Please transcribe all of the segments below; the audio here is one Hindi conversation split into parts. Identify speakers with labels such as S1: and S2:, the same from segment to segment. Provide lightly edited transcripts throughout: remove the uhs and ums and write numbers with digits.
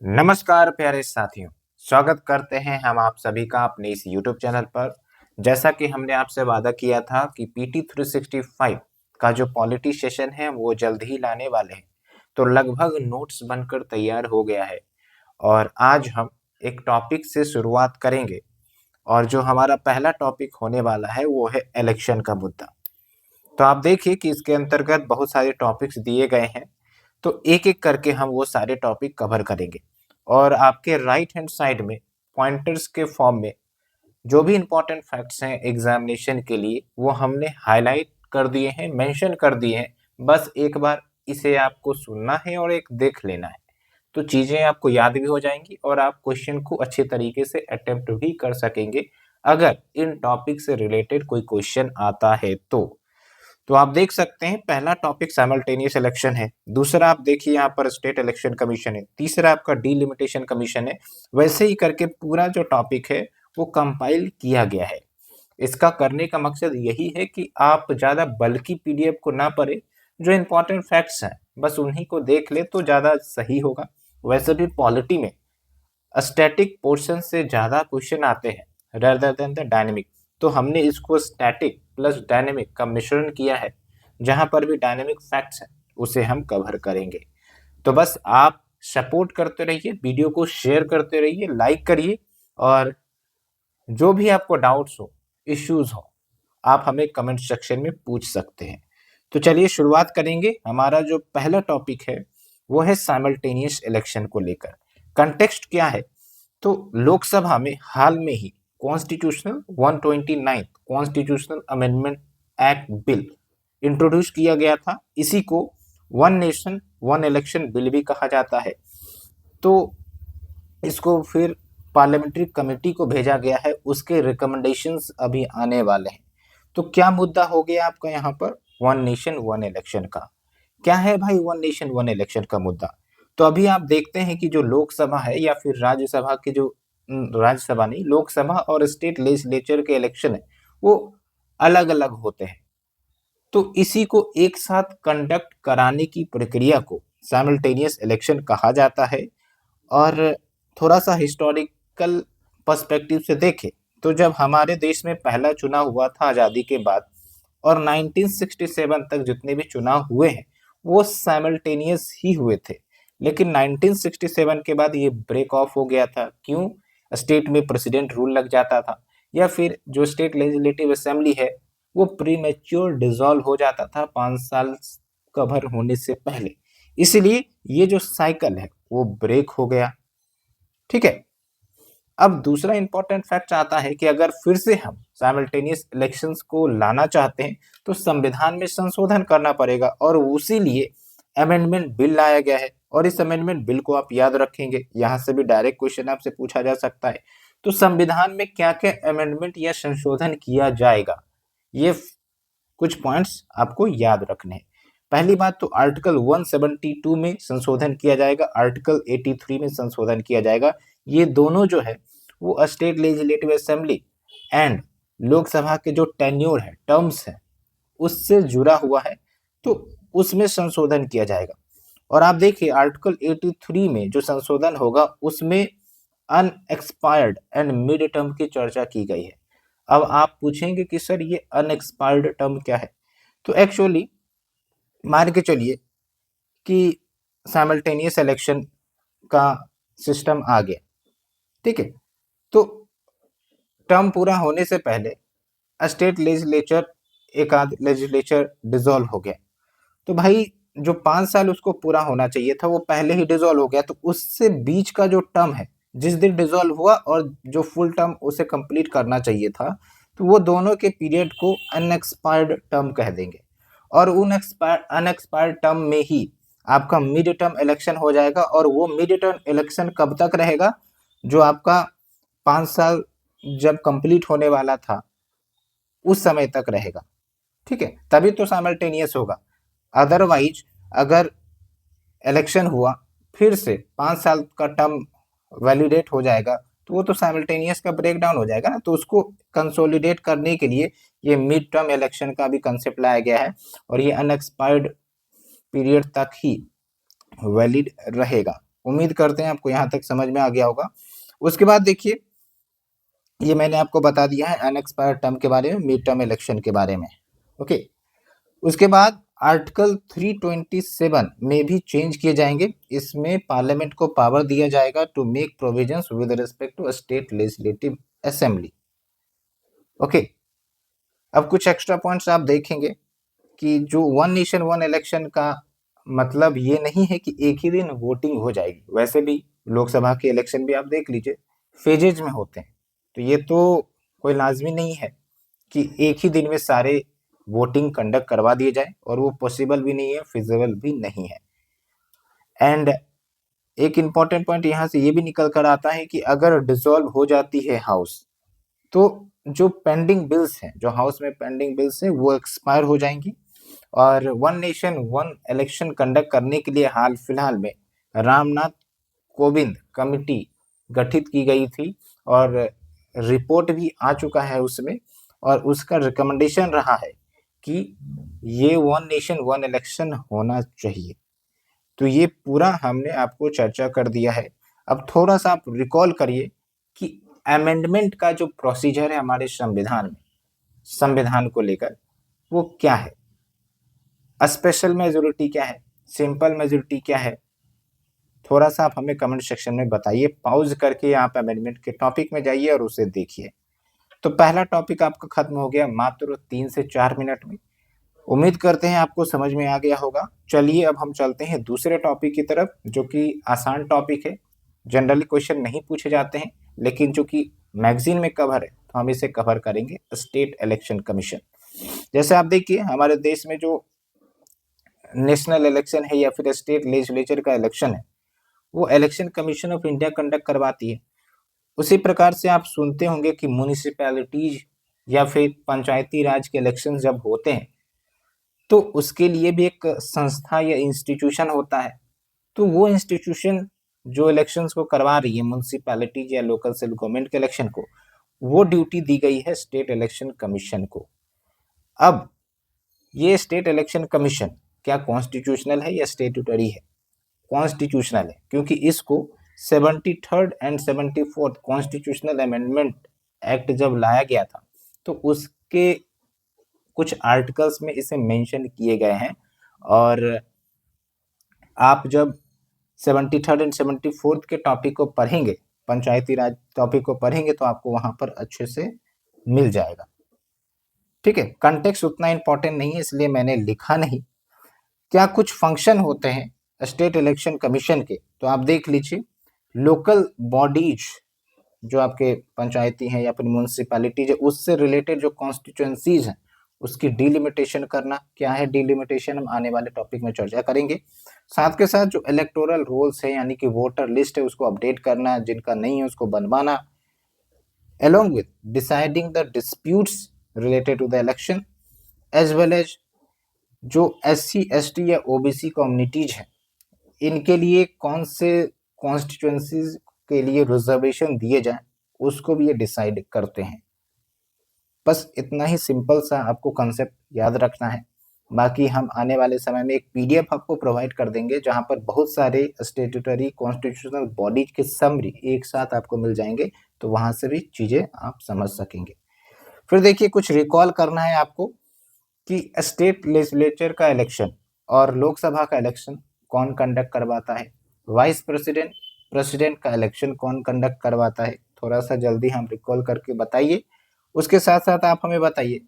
S1: नमस्कार प्यारे साथियों, स्वागत करते हैं हम आप सभी का अपने इस यूट्यूब चैनल पर। जैसा कि हमने आपसे वादा किया था कि पीटी 365 का जो पॉलिटी सेशन है वो जल्द ही लाने वाले हैं, तो लगभग नोट्स बनकर तैयार हो गया है। और आज हम एक टॉपिक से शुरुआत करेंगे और जो हमारा पहला टॉपिक होने वाला है वो है इलेक्शन का मुद्दा। तो आप देखिए कि इसके अंतर्गत बहुत सारे टॉपिक्स दिए गए हैं, तो एक-एक करके हम वो सारे टॉपिक कवर करेंगे और आपके राइट हैंड साइड में पॉइंटर्स के फॉर्म में जो भी इम्पोर्टेंट फैक्ट्स हैं एग्जामिनेशन के लिए वो हमने हाईलाइट कर दिए हैं, मेंशन कर दिए हैं। बस एक बार इसे आपको सुनना है और एक देख लेना है, तो चीज़ें आपको याद भी हो जाएँगी और आप क्वेश्चन को अच्छे तरीके से अटेम्प्ट भी कर सकेंगे, अगर इन टॉपिक से रिलेटेड कोई क्वेश्चन आता है तो। तो आप देख सकते हैं पहला टॉपिक साइमल्टेनियस इलेक्शन है, दूसरा आप देखिए यहाँ पर स्टेट इलेक्शन कमीशन है, तीसरा आपका डिलिमिटेशन कमीशन है। वैसे ही करके पूरा जो टॉपिक है वो कंपाइल किया गया है। इसका करने का मकसद यही है कि आप ज़्यादा बल्कि पीडीएफ को ना पढ़ें, जो इम्पोर्टेंट फैक्ट्स हैं बस उन्हीं को देख ले तो ज़्यादा सही होगा। वैसे भी पॉलिटी में स्टैटिक पोर्शन से ज़्यादा क्वेश्चन आते हैं रेदर देन द डायनेमिक, तो हमने इसको स्टैटिक प्लस डायनेमिक का मिश्रण किया है। जहां पर भी डायनेमिक फैक्ट्स हैं उसे हम कवर करेंगे। तो बस आप सपोर्ट करते रहिए, वीडियो को शेयर करते रहिए, लाइक करिए और जो भी आपको डाउट्स हो, इश्यूज हो, आप हमें कमेंट सेक्शन में पूछ सकते हैं। तो चलिए शुरुआत करेंगे। हमारा जो पहला टॉपिक है वो है साइमल्टेनियस इलेक्शन को लेकर। कंटेक्स्ट क्या है? तो लोकसभा में हाल में ही constitutional 129 constitutional amendment act bill introduce किया गया था। इसी को one nation one election bill भी कहा जाता है। तो इसको फिर पार्लियामेंट्री कमेटी को भेजा गया है, उसके रिकमेंडेशंस अभी आने वाले हैं। तो क्या मुद्दा हो गया आपका यहाँ पर वन नेशन वन इलेक्शन का? क्या है भाई वन नेशन वन इलेक्शन का मुद्दा? तो अभी आप देखते हैं कि जो लोकसभा है या फिर राज्यसभा के जो राज्यसभा नहीं, लोकसभा और स्टेट लेजिस्लेचर के इलेक्शन है वो अलग-अलग होते हैं। तो इसी को एक साथ कंडक्ट कराने की प्रक्रिया को साइमल्टेनियस इलेक्शन कहा जाता है। और थोड़ा-सा हिस्टोरिकल पर्सपेक्टिव से देखें, तो जब हमारे देश में पहला चुनाव हुआ था आज़ादी के बाद और 1967 तक जितने भी चुनाव हुए हैं, वो साइमल्टेनियस ही हुए थे। लेकिन 1967 के बाद ये ब्रेक ऑफ हो गया था। क्यों? स्टेट में प्रेसिडेंट रूल लग जाता था या फिर जो स्टेट लेजिस्लेटिव असेंबली है, वो प्रीमैच्योर डिसॉल्व हो जाता था 5 साल कवर होने से पहले। इसलिए ये जो साइकिल है, वो ब्रेक हो गया। ठीक है? अब दूसरा इंपॉर्टेंट फैक्ट आता है कि अगर फिर से हम साइमल्टेनियस इलेक्शंस को लाना चाहते हैं, तो संविधान में संशोधन करना पड़ेगा और उसी लिए अमेंडमेंट बिल लाया गया है। और इस अमेंडमेंट बिल को आप याद रखेंगे, यहाँ से भी डायरेक्ट क्वेश्चन आपसे पूछा जा सकता है। तो संविधान में क्या-क्या अमेंडमेंट या संशोधन किया जाएगा, ये कुछ पॉइंट्स आपको याद रखने हैं। पहली बात तो आर्टिकल 172 में संशोधन किया जाएगा, आर्टिकल 83 में संशोधन किया जाएगा। ये दोनों जो है वो state legislative assembly and Lok Sabha के जो टेन्योर है, टर्म्स है, उससे जुड़ा हुआ है, तो उसमें संशोधन किया जाएगा। और आप देखिए आर्टिकल 83 में जो संशोधन होगा उसमें अनएक्सपायर्ड एंड मिड टर्म की चर्चा की गई है। अब आप पूछेंगे कि सर ये अनएक्सपायर्ड टर्म क्या है? तो एक्चुअली मान के चलिए कि साइमल्टेनियस इलेक्शन का सिस्टम आ गया, ठीक है? तो टर्म पूरा होने से पहले स्टेट लेजिस्लेचर एक आध लेजिस्लेचर डिसॉल्व हो गया, तो भाई जो 5 साल उसको पूरा होना चाहिए था वो पहले ही डिसॉल्व हो गया, तो उससे बीच का जो टर्म है, जिस दिन डिसॉल्व हुआ और जो फुल टर्म उसे कंप्लीट करना चाहिए था, तो वो दोनों के पीरियड को अनएक्सपायर्ड टर्म कह देंगे। और उन अनएक्सपायर्ड टर्म में ही आपका मिड टर्म इलेक्शन हो जाएगा और वो मिड टर्म इलेक्शन कब तक रहेगा? जो आपका 5 साल जब कंप्लीट होने वाला था उस समय तक रहेगा, ठीक है? तभी तो साइमल्टेनियस होगा। अदरवाइज अगर इलेक्शन हुआ फिर से 5 साल का टर्म वैलिडेट हो जाएगा, तो वो तो साइमल्टेनियस का ब्रेकडाउन हो जाएगा ना। तो उसको कंसोलिडेट करने के लिए ये मिड टर्म इलेक्शन का भी कंसेप्ट लाया गया है और ये अनएक्सपायर्ड पीरियड तक ही वैलिड रहेगा। उम्मीद करते हैं आपको यहाँ तक समझ में आ गया होगा। उसके बाद देखिए, ये मैंने आपको बता दिया है अनएक्सपायर्ड टर्म के बारे में, मिड टर्म इलेक्शन के बारे में। ओके, उसके बाद आर्टिकल 327 में भी चेंज किए जाएंगे। इसमें पार्लियामेंट को पावर दिया जाएगा to make provisions with respect to state legislative assembly. Okay, अब कुछ एक्स्ट्रा पॉइंट्स आप देखेंगे कि जो वन नेशन वन इलेक्शन का मतलब ये नहीं है कि एक ही दिन वोटिंग हो जाएगी। वैसे भी लोकसभा के इलेक्शन भी आप देख लीजिए फेजेज में होते हैं, तो ये तो कोई लाजमी नहीं है कि एक ही दिन में सारे वोटिंग कंडक्ट करवा दिए जाए, और वो पॉसिबल भी नहीं है, फिजिबल भी नहीं है। एंड एक इम्पॉर्टेंट पॉइंट यहाँ से ये भी निकल कर आता है कि अगर डिसॉल्व हो जाती है हाउस, तो जो पेंडिंग बिल्स हैं, जो हाउस में पेंडिंग बिल्स हैं, वो एक्सपायर हो जाएंगी। और one nation one election conduct करने के लिए हाल फिलहाल में रामनाथ कोविंद कमिटी गठित की गई थी, और रिपोर्ट भी आ चुका है उसमें, और उसका रिकमेंडेशन रहा है कि ये वन नेशन वन इलेक्शन होना चाहिए। तो ये पूरा हमने आपको चर्चा कर दिया है। अब थोड़ा सा आप रिकॉल करिए कि अमेंडमेंट का जो प्रोसीजर है हमारे संविधान में, संविधान को लेकर, वो क्या है, स्पेशल मेजोरिटी क्या है, सिंपल मेजोरिटी क्या है। थोड़ा सा आप हमें कमेंट सेक्शन में बताइए, पॉज करके आप अमेंडमेंट के टॉपिक में जाइए और उसे देखिए। तो पहला टॉपिक आपका खत्म हो गया मात्र 3 से 4 मिनट में। उम्मीद करते हैं आपको समझ में आ गया होगा। चलिए अब हम चलते हैं दूसरे टॉपिक की तरफ, जो कि आसान टॉपिक है। जनरली क्वेश्चन नहीं पूछे जाते हैं, लेकिन चूंकि मैगजीन में कवर है तो हम इसे कवर करेंगे। State election commission. जैसे आप देखिए, हमारे देश में जो नेशनल इलेक्शन है या फिर स्टेट लेजिस्लेचर का इलेक्शन है, वो election commission of India conduct करवाती है। उसी प्रकार से आप सुनते होंगे कि म्यूनिसिपैलिटीज या फिर पंचायती राज के इलेक्शन जब होते हैं, तो उसके लिए भी एक संस्था या इंस्टीट्यूशन होता है। तो वो इंस्टीट्यूशन जो इलेक्शंस को करवा रही है, म्यूनिसिपैलिटीज या लोकल सेल्फ गवर्नमेंट के इलेक्शन को, वो ड्यूटी दी गई है स्टेट इलेक्शन कमीशन को। अब ये स्टेट इलेक्शन कमीशन क्या कॉन्स्टिट्यूशनल है या स्टेट्यूटरी है? कॉन्स्टिट्यूशनल है, क्योंकि इसको 73rd and 74th constitutional amendment act जब लाया गया था, तो उसके कुछ आर्टिकल्स में इसे मेंशन किए गए हैं। और आप जब 73rd एंड 74th के टॉपिक को पढ़ेंगे, पंचायती राज टॉपिक को पढ़ेंगे, तो आपको वहां पर अच्छे से मिल जाएगा। ठीक है, कंटेक्स्ट उतना इंपॉर्टेंट नहीं है, इसलिए मैंने लिखा नहीं। क्या कुछ फंक्शन होते हैं स्टेट इलेक्शन कमीशन के, तो आप देख लीजिए। लोकल बॉडीज जो आपके पंचायती हैं या फिर म्यूनसिपैलिटीज है, उससे रिलेटेड जो कॉन्स्टिट्यूएंसीज हैं, उसकी डिलिमिटेशन करना। क्या है डिलिमिटेशन, हम आने वाले टॉपिक में चर्चा करेंगे। साथ के साथ जो इलेक्टोरल रोल्स है, यानी कि वोटर लिस्ट है, उसको अपडेट करना, जिनका नहीं है उसको बनवाना, along with deciding the disputes related to the election, as well as जो SC ST या OBC कम्युनिटीज हैं, इनके लिए कौन से कॉन्स्टिट्यूएंसीज के लिए रिजर्वेशन दिए जाएं, उसको भी ये डिसाइड करते हैं। बस इतना ही सिंपल सा आपको कंसेप्ट याद रखना है। बाकी हम आने वाले समय में एक PDF आपको प्रोवाइड कर देंगे, जहां पर बहुत सारे स्टेट्यूटरी कॉन्स्टिट्यूशनल बॉडीज के समरी एक साथ आपको मिल जाएंगे, तो वहां से भी चीजें आप समझ सकेंगे। फिर देखिए, कुछ रिकॉल करना है आपको कि स्टेट लेजिस्लेचर का इलेक्शन और लोकसभा का इलेक्शन कौन कंडक्ट करवाता है, वाइस प्रेसिडेंट, प्रेसिडेंट का इलेक्शन कौन कंडक्ट करवाता है। थोड़ा सा जल्दी हम रिकॉल करके बताइए। उसके साथ साथ आप हमें बताइए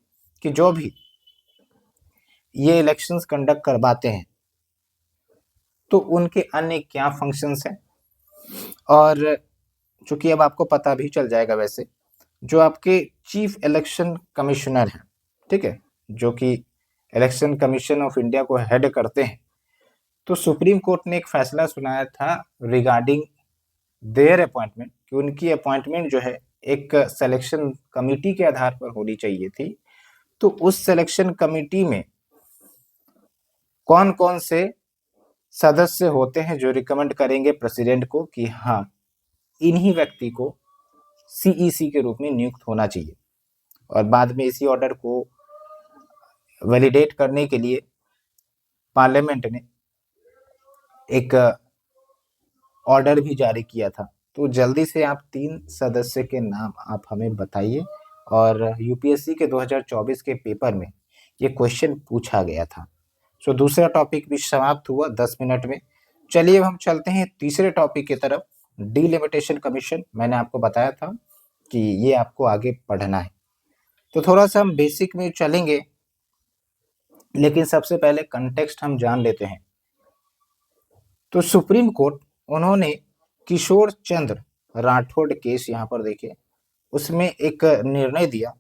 S1: कि जो भी ये इलेक्शंस कंडक्ट करवाते हैं, तो उनके अन्य क्या फंक्शंस हैं। और चूंकि अब आपको पता भी चल जाएगा, वैसे जो आपके चीफ इलेक्शन कमिश्नर हैं, ठीक है, जो कि इलेक्शन कमीशन ऑफ इंडिया को हेड करते हैं, तो सुप्रीम कोर्ट ने एक फैसला सुनाया था रिगार्डिंग देयर अपॉइंटमेंट, कि उनकी अपॉइंटमेंट जो है एक सिलेक्शन कमिटी के आधार पर होनी चाहिए थी। तो उस सिलेक्शन कमिटी में कौन कौन से सदस्य होते हैं जो रिकमेंड करेंगे प्रेसिडेंट को कि हाँ, इन्हीं व्यक्ति को CEC के रूप में नियुक्त होना चाहिए। और बाद में इसी ऑर्डर को वैलिडेट करने के लिए पार्लियामेंट ने एक ऑर्डर भी जारी किया था। तो जल्दी से आप 3 सदस्य के नाम आप हमें बताइए। और यूपीएससी के 2024 के पेपर में ये क्वेश्चन पूछा गया था। सो दूसरा टॉपिक भी समाप्त हुआ 10 मिनट में। चलिए अब हम चलते हैं तीसरे टॉपिक की तरफ, डिलिमिटेशन कमीशन। मैंने आपको बताया था कि ये आपको आगे पढ़ना है, तो थोड़ा सा हम बेसिक में चलेंगे, लेकिन सबसे पहले कंटेक्स्ट हम जान लेते हैं। तो सुप्रीम कोर्ट, उन्होंने किशोर चंद्र राठौड़ केस यहाँ पर देखिए, उसमें एक निर्णय दिया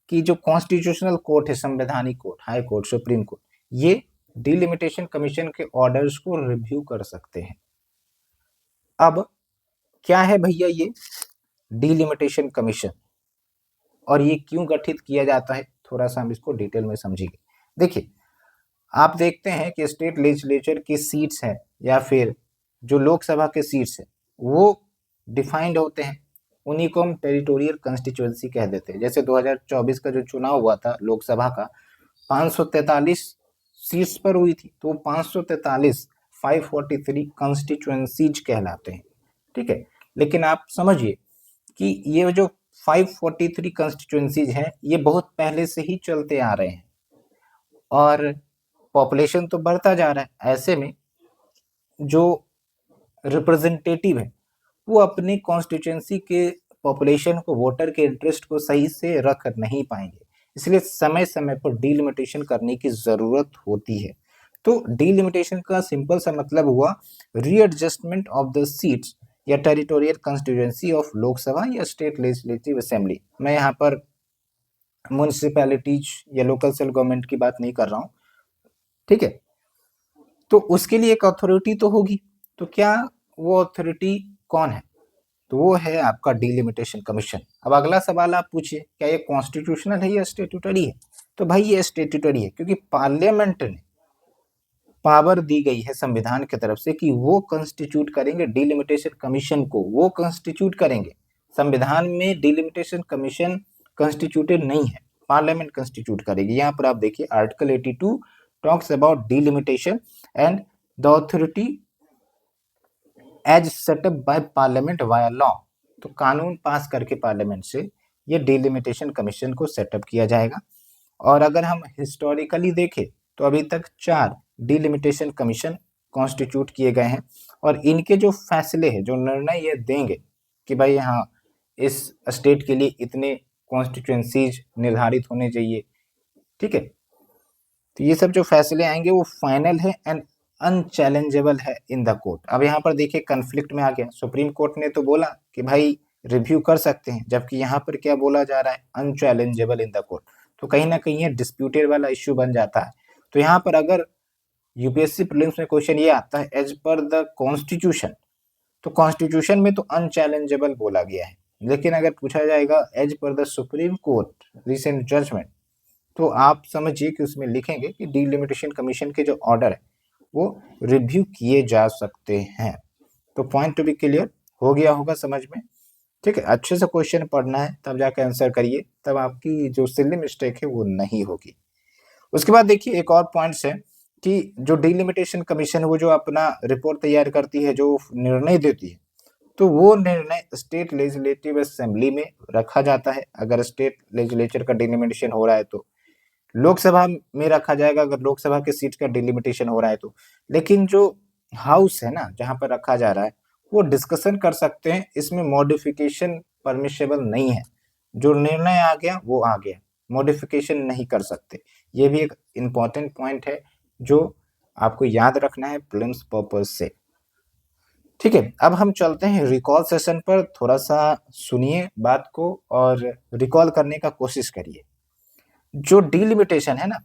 S1: कि जो कॉन्स्टिट्यूशनल कोर्ट है, संवैधानिक court, high court, supreme court, ये डिलिमिटेशन कमीशन के ऑर्डर्स को रिव्यू कर सकते हैं। अब क्या है भैया ये डिलिमिटेशन कमीशन, और ये क्यों गठित किया जाता है, थोड़ा सा हम इसको डिटेल में समझेंगे। देखिए, आप देखते हैं कि स्टेट लेजिस्लेचर की सीट्स हैं या फिर जो लोकसभा के सीट्स हैं, वो डिफाइंड होते हैं, उन्हीं को हम टेरिटोरियल कंस्टिट्यूएंसी कह देते हैं। जैसे 2024 का जो चुनाव हुआ था लोकसभा का, 543 सीट्स पर हुई थी, तो 543 543 कंस्टिट्यूएंसीज कहलाते हैं, ठीक है। लेकिन आप समझिए कि ये जो 543 कंस्टिट्यूएंसीज हैं, ये बहुत पहले से ही चलते आ रहे हैं और पॉपुलेशन तो बढ़ता जा रहा है। ऐसे में जो रिप्रेजेंटेटिव है, वो अपनी कॉन्स्टिट्यूएंसी के पॉपुलेशन को, वोटर के इंटरेस्ट को सही से रख नहीं पाएंगे, इसलिए समय समय पर डिलिमिटेशन करने की जरूरत होती है। तो डिलिमिटेशन का सिंपल सा मतलब हुआ रीएडजस्टमेंट ऑफ द सीट्स या टेरिटोरियल कंस्टिट्यूएंसी ऑफ लोकसभा या स्टेट लेजिस्लेटिव असेंबली। मैं यहाँ पर म्युनिसिपैलिटीज या लोकल सेल्फ गवर्नमेंट की बात नहीं कर रहा हूँ, ठीक है। तो उसके लिए एक अथॉरिटी तो होगी, तो क्या वो अथॉरिटी कौन है, तो वो है आपका डिलिमिटेशन कमीशन। अब अगला सवाल आप पूछिए, क्या ये कॉन्स्टिट्यूशनल है या स्टेट्यूटरी है, तो भाई ये स्टेट्यूटरी है, क्योंकि पार्लियामेंट ने पावर दी गई है संविधान की तरफ से कि वो कंस्टिट्यूट करेंगे डिलिमिटेशन कमीशन को, वो कंस्टिट्यूट करेंगे। संविधान में डिलिमिटेशन कमीशन कंस्टिट्यूटेड नहीं है, पार्लियामेंट कंस्टिट्यूट करेगी। यहाँ पर आप देखिए article 82 talks about delimitation and the authority as setup by parliament via law. तो कानून पास करके पार्लियामेंट से ये डिलिमिटेशन कमीशन को सेटअप किया जाएगा। और अगर हम हिस्टोरिकली देखें तो अभी तक 4 डिलिमिटेशन कमीशन कॉन्स्टिट्यूट किए गए हैं, और इनके जो फैसले हैं, जो निर्णय ये देंगे कि भाई हाँ इस स्टेट के लिए इतने कॉन्स्टिट्यूएंसीज निर्धारित होने चाहिए, ठीक है, तो ये सब जो फैसले आएंगे वो फाइनल है एंड अनचैलेंजेबल है इन द कोर्ट। अब यहाँ पर देखिए कन्फ्लिक्ट में आ गया, सुप्रीम कोर्ट ने तो बोला कि भाई रिव्यू कर सकते हैं, जबकि यहाँ पर क्या बोला जा रहा है, अनचैलेंजेबल इन द कोर्ट। तो कहीं ना कहीं ये डिस्प्यूटेड वाला इश्यू बन जाता है। तो यहाँ पर अगर यूपीएससी प्रीलिम्स में क्वेश्चन ये आता है एज पर द कॉन्स्टिट्यूशन, तो कॉन्स्टिट्यूशन में तो अनचैलेंजेबल बोला गया है, लेकिन अगर पूछा जाएगा as per the supreme court recent judgment, तो आप समझिए कि उसमें लिखेंगे कि डिलिमिटेशन कमीशन के जो ऑर्डर है वो रिव्यू किए जा सकते हैं। तो पॉइंट टू बी क्लियर हो गया होगा समझ में, ठीक है। अच्छे से क्वेश्चन पढ़ना है, तब जाकर आंसर करिए, तब आपकी जो सिली मिस्टेक है वो नहीं होगी। उसके बाद देखिए एक और पॉइंट्स है कि जो डिलिमिटेशन कमीशन वो जो अपना रिपोर्ट तैयार करती है, जो निर्णय देती है, तो वो निर्णय स्टेट लेजिस्लेटिव असेंबली में रखा जाता है। अगर स्टेट लेजिस्लेचर का डिलिमिटेशन हो रहा है तो लोकसभा में रखा जाएगा, अगर लोकसभा के सीट का डिलिमिटेशन हो रहा है तो। लेकिन जो हाउस है ना, जहां पर रखा जा रहा है, वो डिस्कशन कर सकते हैं, इसमें मॉडिफिकेशन परमिशेबल नहीं है। जो निर्णय आ गया वो आ गया, मॉडिफिकेशन नहीं कर सकते। ये भी एक इम्पॉर्टेंट पॉइंट है जो आपको याद रखना है प्रीलिम्स पर्पज से, ठीक है। अब हम चलते हैं रिकॉल सेशन पर, थोड़ा सा सुनिए बात को और रिकॉल करने का कोशिश करिए। जो डिलिमिटेशन है ना,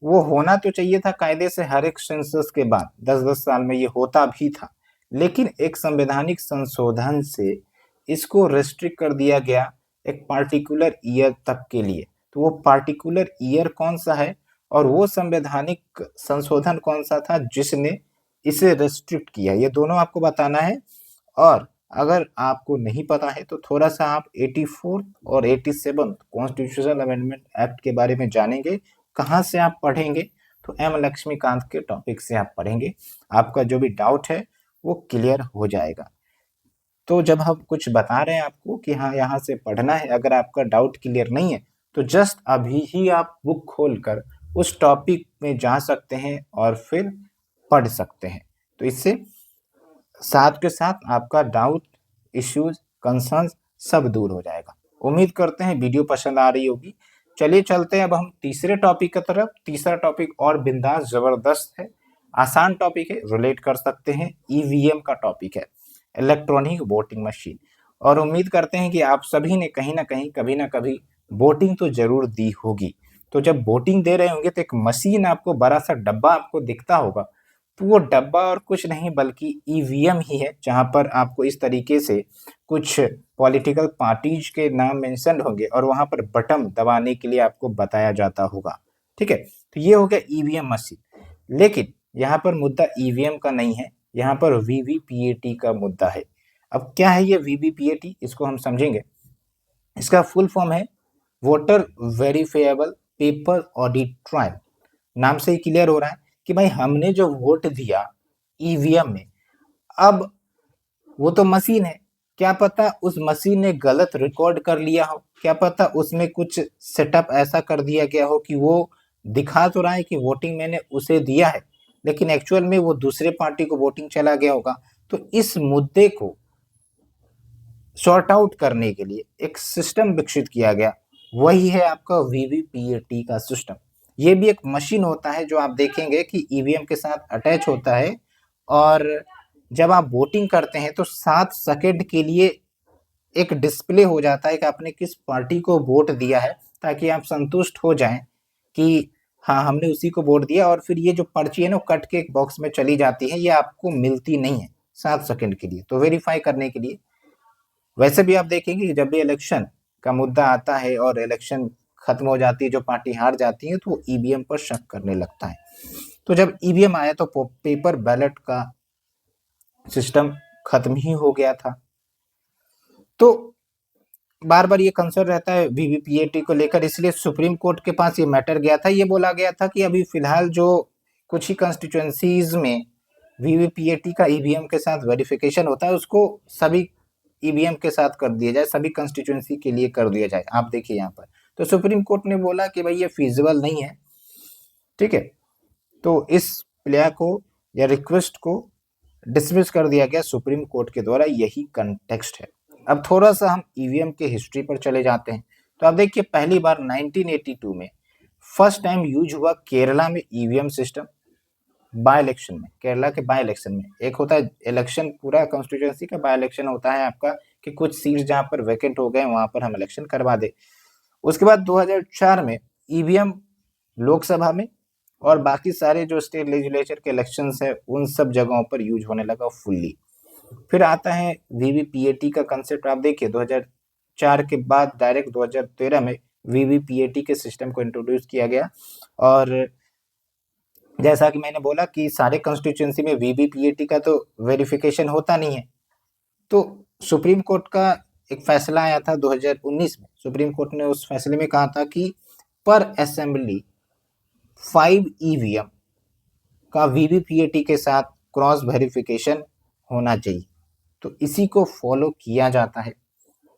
S1: वो होना तो चाहिए था कायदे से हर एक सेंसस के बाद 10-10 साल में, ये होता भी था, लेकिन एक संवैधानिक संशोधन से इसको रेस्ट्रिक्ट कर दिया गया एक पार्टिकुलर ईयर तक के लिए। तो वो पार्टिकुलर ईयर कौन सा है और वो संवैधानिक संशोधन कौन सा था जिसने इसे रेस्ट्रिक्ट किया, ये दोनों आपको बताना है। और अगर आपको नहीं पता है तो थोड़ा सा आप 84 और 87 कॉन्स्टिट्यूशनल अमेंडमेंट एक्ट के बारे में जानेंगे। कहाँ से आप पढ़ेंगे, तो एम लक्ष्मीकांत के टॉपिक से आप पढ़ेंगे। आपका जो भी डाउट है वो क्लियर हो जाएगा। तो जब हम कुछ बता रहे हैं आपको कि हाँ यहाँ से पढ़ना है, अगर आपका डाउट क्लियर नहीं है तो जस्ट अभी ही आप बुक खोलकर उस टॉपिक में जा सकते हैं और फिर पढ़ सकते हैं। तो इससे साथ के साथ आपका डाउट, इश्यूज, कंसर्न्स सब दूर हो जाएगा। उम्मीद करते हैं वीडियो पसंद आ रही होगी। चलिए चलते हैं अब हम तीसरे टॉपिक की तरफ। तीसरा टॉपिक और बिंदास जबरदस्त है, आसान टॉपिक है, रिलेट कर सकते हैं। ईवीएम का टॉपिक है, इलेक्ट्रॉनिक वोटिंग मशीन। और उम्मीद करते हैं कि आप सभी ने कहीं ना कहीं कभी ना कभी वोटिंग तो जरूर दी होगी। तो जब वोटिंग दे रहे होंगे तो एक मशीन आपको, बड़ा सा डब्बा आपको दिखता होगा। तो वो डब्बा और कुछ नहीं बल्कि ईवीएम ही है, जहां पर आपको इस तरीके से कुछ पॉलिटिकल पार्टीज के नाम मेंशन होंगे और वहां पर बटन दबाने के लिए आपको बताया जाता होगा। ठीक है, तो ये हो गया ईवीएम मशीन। लेकिन यहाँ पर मुद्दा ईवीएम का नहीं है, यहाँ पर वीवीपीएटी का मुद्दा है। अब क्या है ये वीवीपीएटी, इसको हम समझेंगे। इसका फुल फॉर्म है voter verifiable paper audit trial. नाम से ही क्लियर हो रहा है कि भाई हमने जो वोट दिया ईवीएम में, अब वो तो मशीन है, क्या पता उस मशीन ने गलत रिकॉर्ड कर लिया हो, क्या पता उसमें कुछ सेटअप ऐसा कर दिया गया हो कि वो दिखा तो रहा है कि वोटिंग मैंने उसे दिया है, लेकिन एक्चुअल में वो दूसरे पार्टी को वोटिंग चला गया होगा। तो इस मुद्दे को सॉर्ट आउट करने के लिए एक सिस्टम विकसित किया गया, वही है आपका वीवीपीएटी का सिस्टम। ये भी एक मशीन होता है जो आप देखेंगे कि ईवीएम के साथ अटैच होता है, और जब आप वोटिंग करते हैं तो 7 सेकंड के लिए एक डिस्प्ले हो जाता है कि आपने किस पार्टी को वोट दिया है, ताकि आप संतुष्ट हो जाएं कि हाँ हमने उसी को वोट दिया। और फिर ये जो पर्ची है ना कट के एक बॉक्स में चली जाती है, ये आपको मिलती नहीं है 7 सेकंड के लिए, तो वेरीफाई करने के लिए। वैसे भी आप देखेंगे कि जब भी इलेक्शन का मुद्दा आता है और इलेक्शन खत्म हो जाती है, जो पार्टी हार जाती है तो वो ईवीएम पर शक करने लगता है। तो जब ईवीएम आया तो पेपर बैलेट का सिस्टम खत्म ही हो गया था। तो बार बार ये कंसर्न रहता है वीवीपीएटी को लेकर, इसलिए सुप्रीम कोर्ट के पास ये मैटर गया था। ये बोला गया था कि अभी फिलहाल जो कुछ ही कंस्टिट्यूएंसीज में वीवीपीएटी का ईवीएम के साथ वेरिफिकेशन होता है, उसको सभी ईवीएम के साथ कर दिया जाए, सभी कंस्टिट्यूएंसी के लिए कर दिया जाए। आप देखिए यहाँ पर तो सुप्रीम कोर्ट ने बोला कि भाई ये फीजिबल नहीं है। ठीक है, तो इस प्ले को या रिक्वेस्ट को डिसमिस कर दिया गया सुप्रीम कोर्ट के द्वारा, यही कंटेक्स्ट है। अब थोड़ा सा हम ईवीएम के हिस्ट्री पर चले जाते हैं। तो आप देखिए पहली बार 1982 में फर्स्ट टाइम यूज हुआ केरला में ईवीएम सिस्टम, बाय इलेक्शन में। केरला के बाय इलेक्शन में एक होता है इलेक्शन, पूरा कॉन्स्टिट्यूएंसी का बाय इलेक्शन होता है आपका कि कुछ सीट जहां पर वैकेंट हो गए वहां पर हम इलेक्शन करवा दे। उसके बाद 2004 में ईवीएम लोकसभा में और बाकी सारे जो स्टेट लेजिस्लेचर के इलेक्शंस है उन सब जगहों पर यूज होने लगा फुल्ली। फिर आता है वीवीपीएटी का कंसेप्ट। आप देखिए 2004 के बाद डायरेक्ट 2013 में वीवीपीएटी के सिस्टम को इंट्रोड्यूस किया गया। और जैसा कि मैंने बोला कि सारे कॉन्स्टिट्यूएंसी में वीवीपीएटी का तो वेरिफिकेशन होता नहीं है, तो सुप्रीम कोर्ट का एक फैसला आया था 2019 में। सुप्रीम कोर्ट ने उस फैसले में कहा था कि पर असेंबली 5 ईवीएम का वीवीपीएटी के साथ क्रॉस वेरिफिकेशन होना चाहिए। तो इसी को फॉलो किया जाता है।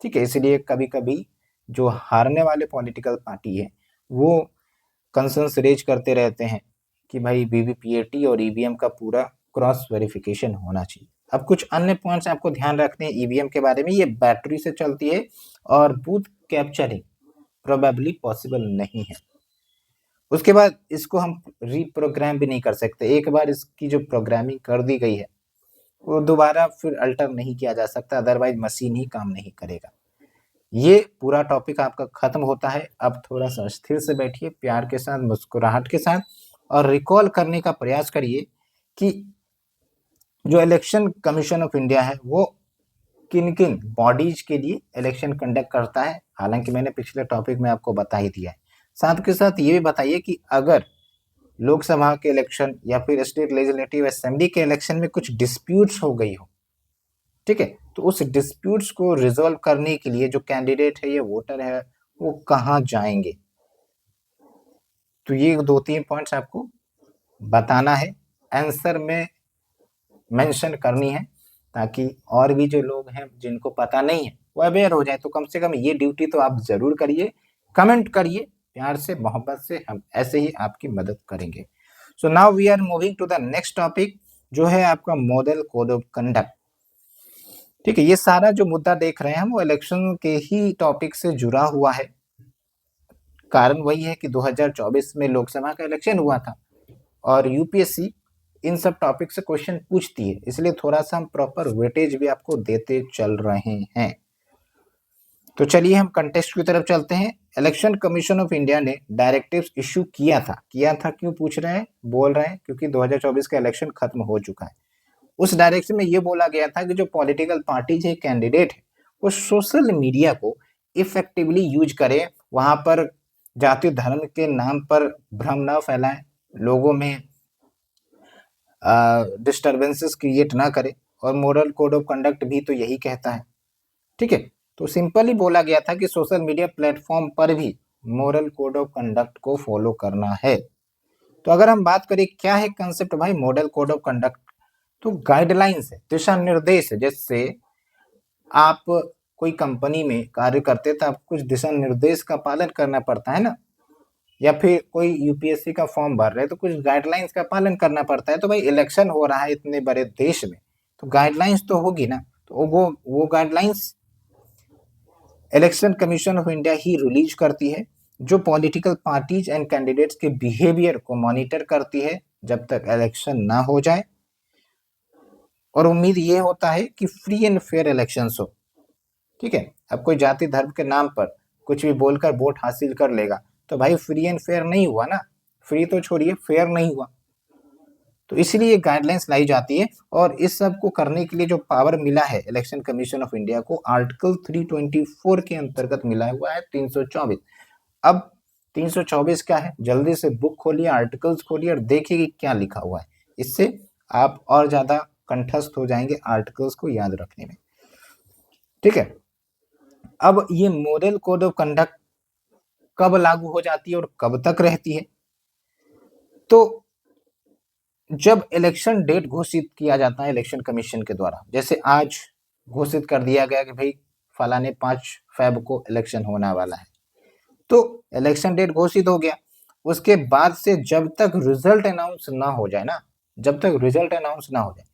S1: ठीक है, इसलिए कभी कभी जो हारने वाले पॉलिटिकल पार्टी है वो कंसर्न्स रेज करते रहते हैं कि भाई वीवीपीएटी और ईवीएम का पूरा क्रॉस वेरिफिकेशन होना चाहिए। अब कुछ अन्य पॉइंट्स आपको ध्यान रखने हैं ईवीएम के बारे में। ये बैटरी से चलती है और बूथ कैप्चरिंग प्रोबेबली पॉसिबल नहीं है। उसके बाद इसको हम रीप्रोग्राम भी नहीं कर सकते। एक बार इसकी जो प्रोग्रामिंग कर दी गई है वो दोबारा फिर अल्टर नहीं किया जा सकता, अदरवाइज मशीन ही काम नहीं करेगा। ये पूरा टॉपिक आपका खत्म होता है। अब थोड़ा सा स्थिर से बैठिए, प्यार के साथ, मुस्कुराहट के साथ, और रिकॉल करने का प्रयास करिए कि जो इलेक्शन कमीशन ऑफ इंडिया है वो किन किन बॉडीज के लिए इलेक्शन कंडक्ट करता है। हालांकि मैंने पिछले टॉपिक में आपको बता ही दिया है। साथ के साथ ये भी बताइए कि अगर लोकसभा के इलेक्शन या फिर स्टेट लेजिस्लेटिव असेंबली के इलेक्शन में कुछ डिस्प्यूट्स हो गई हो, ठीक है, तो उस डिस्प्यूट्स को रिजोल्व करने के लिए जो कैंडिडेट है या वोटर है वो कहाँ जाएंगे। तो ये 2-3 पॉइंट्स आपको बताना है। आंसर में मेंशन करनी है, ताकि और भी जो लोग हैं जिनको पता नहीं है वो अवेयर हो जाए। तो कम से कम ये ड्यूटी तो आप जरूर करिए, कमेंट करिए प्यार से मोहब्बत से, हम ऐसे ही आपकी मदद करेंगे। So now we are moving to the next topic, जो है आपका मॉडल कोड ऑफ कंडक्ट। ठीक है, ये सारा जो मुद्दा देख रहे हैं हम वो इलेक्शन के ही टॉपिक से जुड़ा हुआ है। कारण वही है कि 2024 में लोकसभा का इलेक्शन हुआ था और यूपीएससी इन सब टॉपिक से क्वेश्चन पूछती है, इसलिए थोड़ा सा हम प्रॉपर वेटेज भी आपको देते चल रहे हैं। तो चलिए हम कंटेक्स्ट की तरफ चलते हैं। इलेक्शन कमीशन ऑफ इंडिया ने डायरेक्टिव्स इशू किया था क्यों पूछ रहे हैं, बोल रहे हैं क्योंकि 2024 का इलेक्शन खत्म हो चुका है। उस डायरेक्टिव में ये बोला गया था कि जो पॉलिटिकल पार्टीज है, कैंडिडेट है, वो सोशल मीडिया को इफेक्टिवली यूज करे, वहां पर जाति धर्म के नाम पर भ्रम ना फैलाएं, लोगों में डिस्टर्बेंसेस क्रिएट ना करे, और मॉरल कोड ऑफ कंडक्ट भी तो यही कहता है। ठीक है, तो सिंपली बोला गया था कि सोशल मीडिया प्लेटफॉर्म पर भी मॉरल कोड ऑफ कंडक्ट को फॉलो करना है। तो अगर हम बात करें क्या है कंसेप्ट भाई मॉडल कोड ऑफ कंडक्ट, तो गाइडलाइंस है, दिशा निर्देश है। जैसे आप कोई कंपनी में कार्य करते तो आपको कुछ दिशा निर्देश का पालन करना पड़ता है ना, या फिर कोई यूपीएससी का फॉर्म भर रहे हैं तो कुछ गाइडलाइंस का पालन करना पड़ता है। तो भाई इलेक्शन हो रहा है इतने बड़े देश में, तो गाइडलाइंस तो होगी ना, तो वो guidelines election commission of India he release करती है, जो पॉलिटिकल पार्टीज एंड कैंडिडेट्स के बिहेवियर को मॉनिटर करती है जब तक इलेक्शन ना हो जाए। और उम्मीद ये होता है कि फ्री एंड फेयर इलेक्शन हो। ठीक है, अब कोई जाति धर्म के नाम पर कुछ भी बोलकर वोट हासिल कर लेगा तो भाई फ्री एंड फेयर नहीं हुआ ना, फ्री तो छोड़िए फेयर नहीं हुआ। तो इसलिए गाइडलाइंस लाई जाती है, और इस सब को करने के लिए जो पावर मिला है इलेक्शन कमीशन ऑफ इंडिया को, आर्टिकल 324 के अंतर्गत मिला हुआ है 324। अब 324 क्या है, जल्दी से बुक खोलिए, आर्टिकल्स खोलिए और देखिए कि क्या लिखा हुआ है, इससे आप और ज्यादा कंठस्थ हो जाएंगे आर्टिकल्स को याद रखने में। ठीक है, अब ये मॉडल कोड ऑफ कंडक्ट कब लागू हो जाती है और कब तक रहती है, तो जब इलेक्शन डेट घोषित किया जाता है इलेक्शन कमीशन के द्वारा, जैसे आज घोषित कर दिया गया कि भाई फलाने 5 फेब को इलेक्शन होने वाला है, तो इलेक्शन डेट घोषित हो गया। उसके बाद से जब तक रिजल्ट अनाउंस ना हो जाए ना, जब तक रिजल्ट अनाउंस ना हो जाए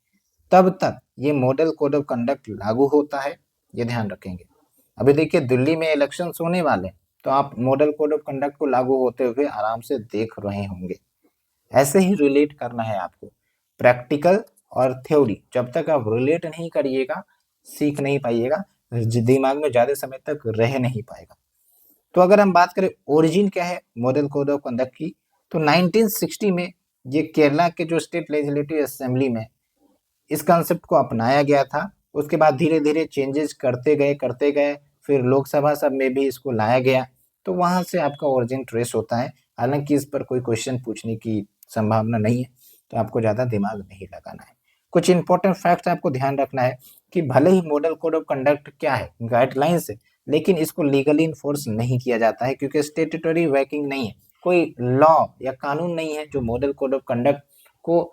S1: तब तक ये मॉडल कोड ऑफ कंडक्ट लागू होता है, ये ध्यान रखेंगे। अभी देखिए दिल्ली में इलेक्शन होने वाले, तो आप मॉडल कोड ऑफ कंडक्ट को लागू होते हुए आराम से देख रहे होंगे। ऐसे ही रिलेट करना है आपको, प्रैक्टिकल और थ्योरी जब तक आप रिलेट नहीं करिएगा सीख नहीं पाइएगा, दिमाग में ज्यादा समय तक रह नहीं पाएगा। तो अगर हम बात करें ओरिजिन क्या है मॉडल कोड ऑफ कंडक्ट की, तो 1960 में ये केरला के जो स्टेट लेजिस्लेटिव असेंबली में इस कंसेप्ट को अपनाया गया था। उसके बाद धीरे धीरे चेंजेस करते गए, फिर लोकसभा सब में भी इसको लाया गया, तो वहां से आपका ओरिजिन ट्रेस होता है। हालांकि इस पर कोई क्वेश्चन पूछने की संभावना नहीं है, तो आपको ज्यादा दिमाग नहीं लगाना है। कुछ इंपॉर्टेंट फैक्ट आपको ध्यान रखना है कि भले ही मॉडल कोड ऑफ कंडक्ट क्या है, गाइडलाइंस है, लेकिन इसको लीगली इन्फोर्स नहीं किया जाता है क्योंकि स्टेटूटरी वर्किंग नहीं है, कोई लॉ या कानून नहीं है जो मॉडल कोड ऑफ कंडक्ट को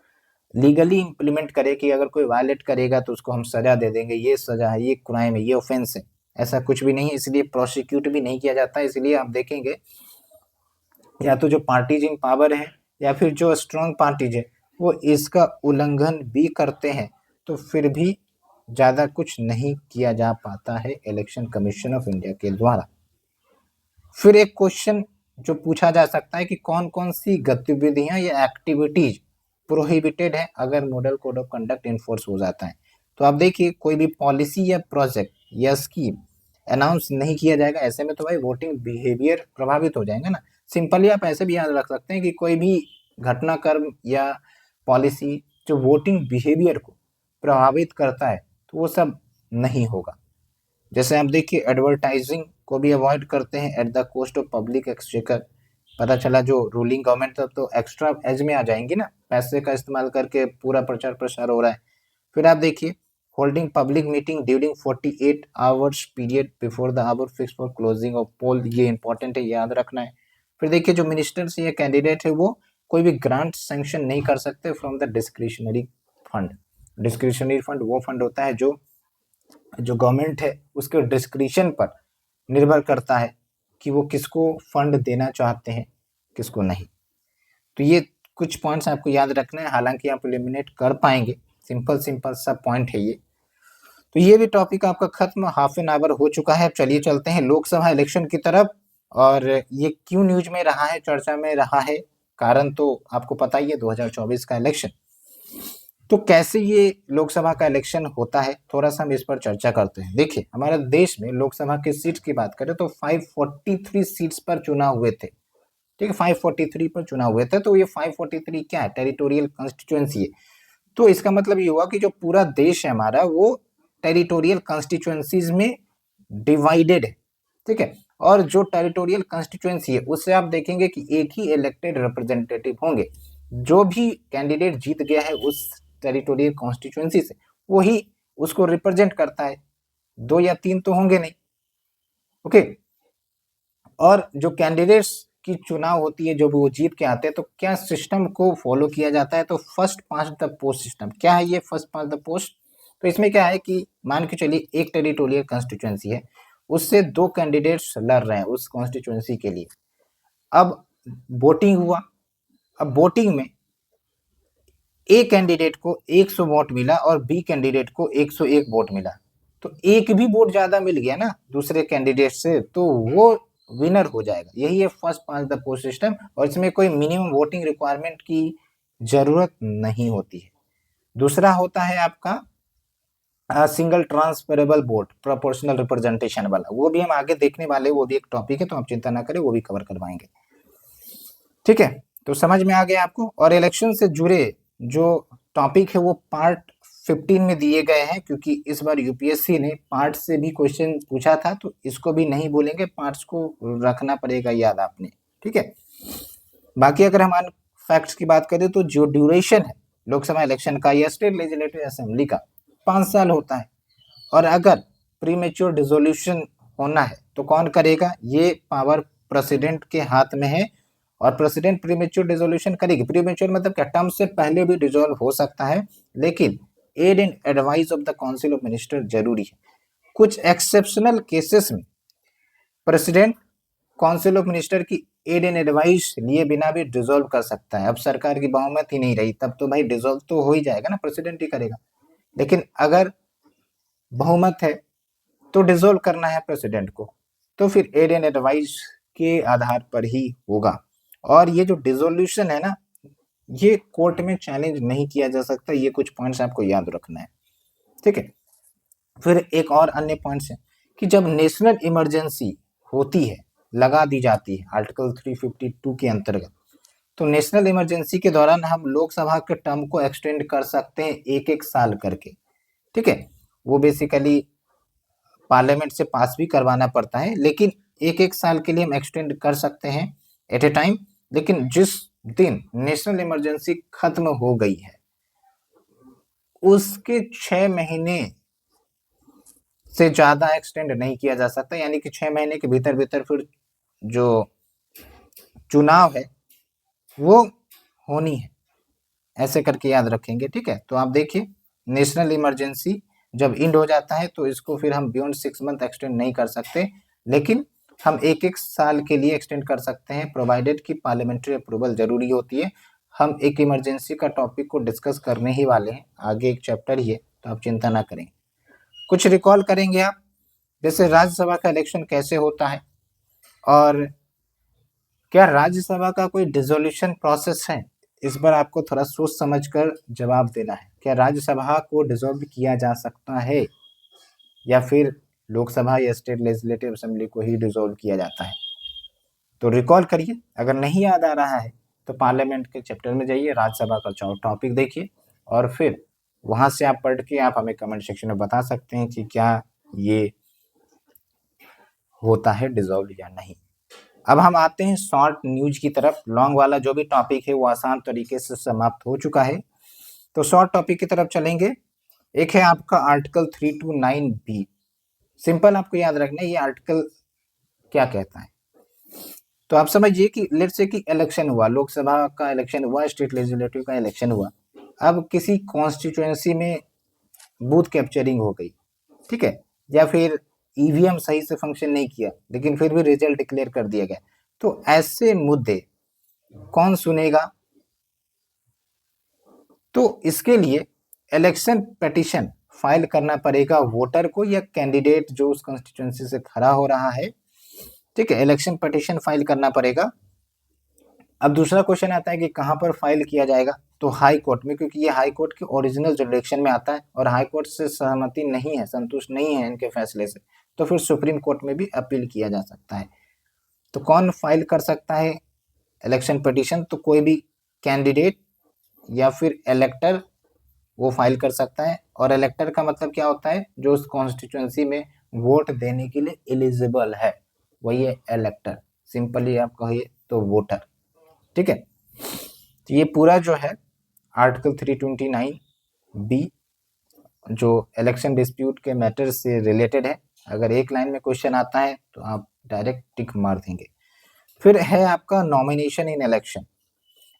S1: लीगली इंप्लीमेंट करे कि अगर कोई वायलेट करेगा तो उसको हम सजा दे देंगे, ये सजा है, ये क्राइम है, ये ऑफेंस है। ऐसा कुछ भी नहीं है, इसलिए प्रोसिक्यूट भी नहीं किया जाता है। इसलिए आप देखेंगे या तो जो पार्टीज इन पावर है या फिर जो स्ट्रॉन्ग पार्टीज है वो इसका उल्लंघन भी करते हैं, तो फिर भी ज्यादा कुछ नहीं किया जा पाता है इलेक्शन कमीशन ऑफ इंडिया के द्वारा। फिर एक क्वेश्चन जो पूछा जा सकता है कि कौन कौन सी गतिविधियां या एक्टिविटीज प्रोहिबिटेड है अगर model code of conduct enforce हो जाता है। तो आप देखिए कोई भी पॉलिसी या प्रोजेक्ट या स्कीम अनाउंस नहीं किया जाएगा, ऐसे में तो भाई वोटिंग बिहेवियर प्रभावित हो जाएंगे ना। सिंपली आप ऐसे भी याद रख सकते हैं कि कोई भी घटनाक्रम या पॉलिसी जो वोटिंग बिहेवियर को प्रभावित करता है तो वो सब नहीं होगा। जैसे आप देखिए एडवर्टाइजिंग को भी अवॉइड करते हैं at the cost of public exchequer. पता चला जो रूलिंग गवर्नमेंट तो एक्स्ट्रा एज में आ जाएंगी ना, पैसे का इस्तेमाल करके पूरा प्रचार प्रसार हो रहा है। फिर आप देखिए holding public meeting during 48 hours period before the hour fix for closing of poll, ये इंपॉर्टेंट है, याद रखना है। फिर देखिए जो मिनिस्टर्स या कैंडिडेट है वो कोई भी ग्रांट सैंक्शन नहीं कर सकते from the discretionary fund. Discretionary fund वो फंड होता है जो गवर्नमेंट है उसके डिस्क्रिशन पर निर्भर करता है कि वो किसको फंड देना चाहते हैं, किसको नहीं। तो ये कुछ पॉइंट्स आपको याद रखना है, हालांकि आप एलिमिनेट कर पाएंगे, सिंपल सिंपल सा पॉइंट है ये। तो ये भी टॉपिक आपका खत्म, हाफ एन आवर हो चुका है। चलिए चलते हैं लोकसभा इलेक्शन की तरफ। और ये क्यों न्यूज में रहा है, चर्चा में रहा है, कारण तो आपको पता ही है, 2024 का इलेक्शन। तो कैसे ये लोकसभा का इलेक्शन होता है, थोड़ा सा हम इस पर चर्चा करते हैं। देखिए, हमारे देश में लोकसभा की सीट्स की बात करें तो 543 सीट्स पर चुनाव हुए थे। ठीक है, 543 पर चुनाव हुए थे। तो ये 543 क्या है, टेरिटोरियल कॉन्स्टिट्यूएंसी है। तो इसका मतलब ये हुआ कि जो पूरा देश है हमारा वो टेरिटोरियल कॉन्स्टिट्यूएंसीज में डिवाइडेड है। ठीक है, और जो टेरिटोरियल कॉन्स्टिट्यूएंसी है उससे आप देखेंगे कि एक ही इलेक्टेड रिप्रेजेंटेटिव होंगे। जो भी कैंडिडेट जीत गया है उस टेरिटोरियल कॉन्स्टिट्यूएंसी से, वही उसको रिप्रेजेंट करता है, 2 या 3 तो होंगे नहीं। ओके, और जो कैंडिडेट्स की चुनाव होती है, जो वो जीत के आते हैं, तो क्या सिस्टम को फॉलो किया जाता है, तो first past the post system. क्या है ये फर्स्ट पास्ट द पोस्ट? तो इसमें क्या है कि मान के चलिए एक टेरिटोरियल कॉन्स्टिट्यूएंसी है, उससे 2 कैंडिडेट्स लड़ रहे हैं उस कॉन्स्टिट्यूएंसी के लिए। अब वोटिंग हुआ, अब वोटिंग में ए कैंडिडेट को 100 वोट मिला और बी कैंडिडेट को 101 वोट मिला। तो एक भी वोट ज्यादा मिल गया ना दूसरे कैंडिडेट से, तो वो विनर हो जाएगा। यही है first past the post system, और इसमें कोई मिनिमम वोटिंग रिक्वायरमेंट की जरूरत नहीं होती है। दूसरा होता है आपका single transferable vote, proportional representation वाला, वो भी हम आगे देखने वाले, वो भी एक टॉपिक है, तो आप चिंता ना करें, वो भी कवर करवाएंगे। ठीक है, तो समझ में आ गया आपको। और इलेक्शन से जुड़े जो टॉपिक है वो पार्ट 15 में दिए गए हैं, क्योंकि इस बार यूपीएससी ने पार्ट से भी क्वेश्चन पूछा था, तो इसको भी नहीं बोलेंगे, पार्ट्स को रखना पड़ेगा याद आपने। ठीक है, बाकी अगर हम फैक्ट्स की बात करें तो जो ड्यूरेशन है लोकसभा इलेक्शन का या स्टेट लेजिस्लेटिव असेंबली का 5 साल होता है। और अगर प्रीमेच्योर डिसोल्यूशन होना है तो कौन करेगा, ये पावर प्रेसिडेंट के हाथ में है, और प्रेसिडेंट प्रीमेच्योर डिसोल्यूशन करेगी। प्रीमेच्योर मतलब क्या, टर्म से पहले भी डिसॉल्व हो सकता है, लेकिन aid and advice of the council of minister जरूरी है। कुछ एक्सेप्शनल केसेस में प्रेसिडेंट काउंसिल ऑफ मिनिस्टर की एड एंड एडवाइस लिए बिना भी डिसॉल्व कर सकता है। अब सरकार की बहुमत ही नहीं रही, तब तो भाई डिसॉल्व तो हो ही जाएगा ना, प्रेसिडेंट ही करेगा। लेकिन अगर बहुमत है तो डिसॉल्व करना है प्रेसिडेंट को, तो फिर एड एंड एडवाइस के आधार पर ही होगा। और ये जो डिसोल्यूशन है ना, ये कोर्ट में चैलेंज नहीं किया जा सकता। ये कुछ पॉइंट्स आपको याद रखना है। ठीक है, फिर एक और अन्य पॉइंट्स है कि जब नेशनल इमरजेंसी होती है, लगा दी जाती है आर्टिकल 352 के अंतर्गत, तो नेशनल इमरजेंसी के दौरान हम लोकसभा के टर्म को एक्सटेंड कर सकते हैं 1-1 साल करके। ठीक है, वो बेसिकली पार्लियामेंट से पास भी करवाना पड़ता है, लेकिन 1-1 साल के लिए हम एक्सटेंड कर सकते हैं एट ए टाइम। लेकिन जिस दिन नेशनल इमरजेंसी खत्म हो गई है उसके 6 महीने से ज्यादा एक्सटेंड नहीं किया जा सकता, यानी कि 6 महीने के भीतर भीतर फिर जो चुनाव है वो होनी है, ऐसे करके याद रखेंगे। ठीक है, तो आप देखिए, नेशनल इमरजेंसी जब इंड हो जाता है तो इसको फिर हम बियॉन्ड 6 मंथ एक्सटेंड नहीं कर सकते, लेकिन हम 1-1 साल के लिए एक्सटेंड कर सकते हैं, प्रोवाइडेड कि पार्लियामेंट्री अप्रूवल जरूरी होती है। हम एक इमरजेंसी का टॉपिक को डिस्कस करने ही वाले हैं, आगे एक चैप्टर ही है, तो आप चिंता ना करें। कुछ रिकॉल करेंगे आप, जैसे राज्यसभा का इलेक्शन कैसे होता है, और क्या राज्यसभा का कोई डिसोल्यूशन प्रोसेस है, इस पर आपको थोड़ा सोच समझकर जवाब देना है। क्या राज्यसभा को डिसॉल्व किया जा सकता है, या फिर लोकसभा या स्टेट लेजिस्लेटिव असेंबली को ही डिसॉल्व किया जाता है? तो रिकॉल करिए, अगर नहीं याद आ रहा है तो पार्लियामेंट के चैप्टर में जाइए, राज्यसभा का टॉपिक देखिए, और फिर वहां से आप पढ़ के आप हमें कमेंट सेक्शन में बता सकते हैं कि क्या ये होता है डिसॉल्व या नहीं। अब हम आते हैं शॉर्ट न्यूज की तरफ। लॉन्ग वाला जो भी टॉपिक है वो आसान तरीके से समाप्त हो चुका है, तो शॉर्ट टॉपिक की तरफ चलेंगे। एक है आपका आर्टिकल 329B। सिंपल आपको याद रखना है ये आर्टिकल क्या कहता है। तो आप समझिए कि लेट्स से कि इलेक्शन हुआ, लोकसभा का इलेक्शन हुआ, स्टेट लेजिस्लेटिव का इलेक्शन हुआ। अब किसी कॉन्स्टिट्यूएंसी में बूथ कैप्चरिंग हो गई, ठीक है, या फिर ईवीएम सही से फंक्शन नहीं किया लेकिन फिर भी रिजल्ट डिक्लेयर कर दिया गया, तो ऐसे मुद्दे कौन सुनेगा? तो इसके लिए इलेक्शन पिटीशन फाइल करना पड़ेगा वोटर को या कैंडिडेट जो उस कॉन्स्टिट्यूएंसी से खड़ा हो रहा है, ठीक है, इलेक्शन पिटीशन फाइल करना पड़ेगा। अब दूसरा क्वेश्चन आता है कि कहां पर फाइल किया जाएगा, तो हाई कोर्ट में, क्योंकि ये हाई कोर्ट के ओरिजिनल जुरिडिक्शन में आता है और हाई कोर्ट से सहमति नहीं है, संतुष्ट नहीं है इनके फैसले से, तो फिर सुप्रीम कोर्ट में भी अपील किया जा सकता है। तो कौन फाइल कर सकता है इलेक्शन पिटीशन? तो कोई भी कैंडिडेट या फिर इलेक्टर वो फाइल कर सकता है। और इलेक्टर का मतलब क्या होता है? जो उस कॉन्स्टिट्यूएंसी में वोट देने के लिए एलिजिबल है, वही है इलेक्टर। सिंपली आप कहिए तो वोटर, ठीक है। तो ये पूरा जो है आर्टिकल 329B जो इलेक्शन डिस्प्यूट के मैटर से रिलेटेड है। अगर एक लाइन में क्वेश्चन आता है तो आप डायरेक्ट टिक मार देंगे। फिर है आपका नॉमिनेशन इन इलेक्शन।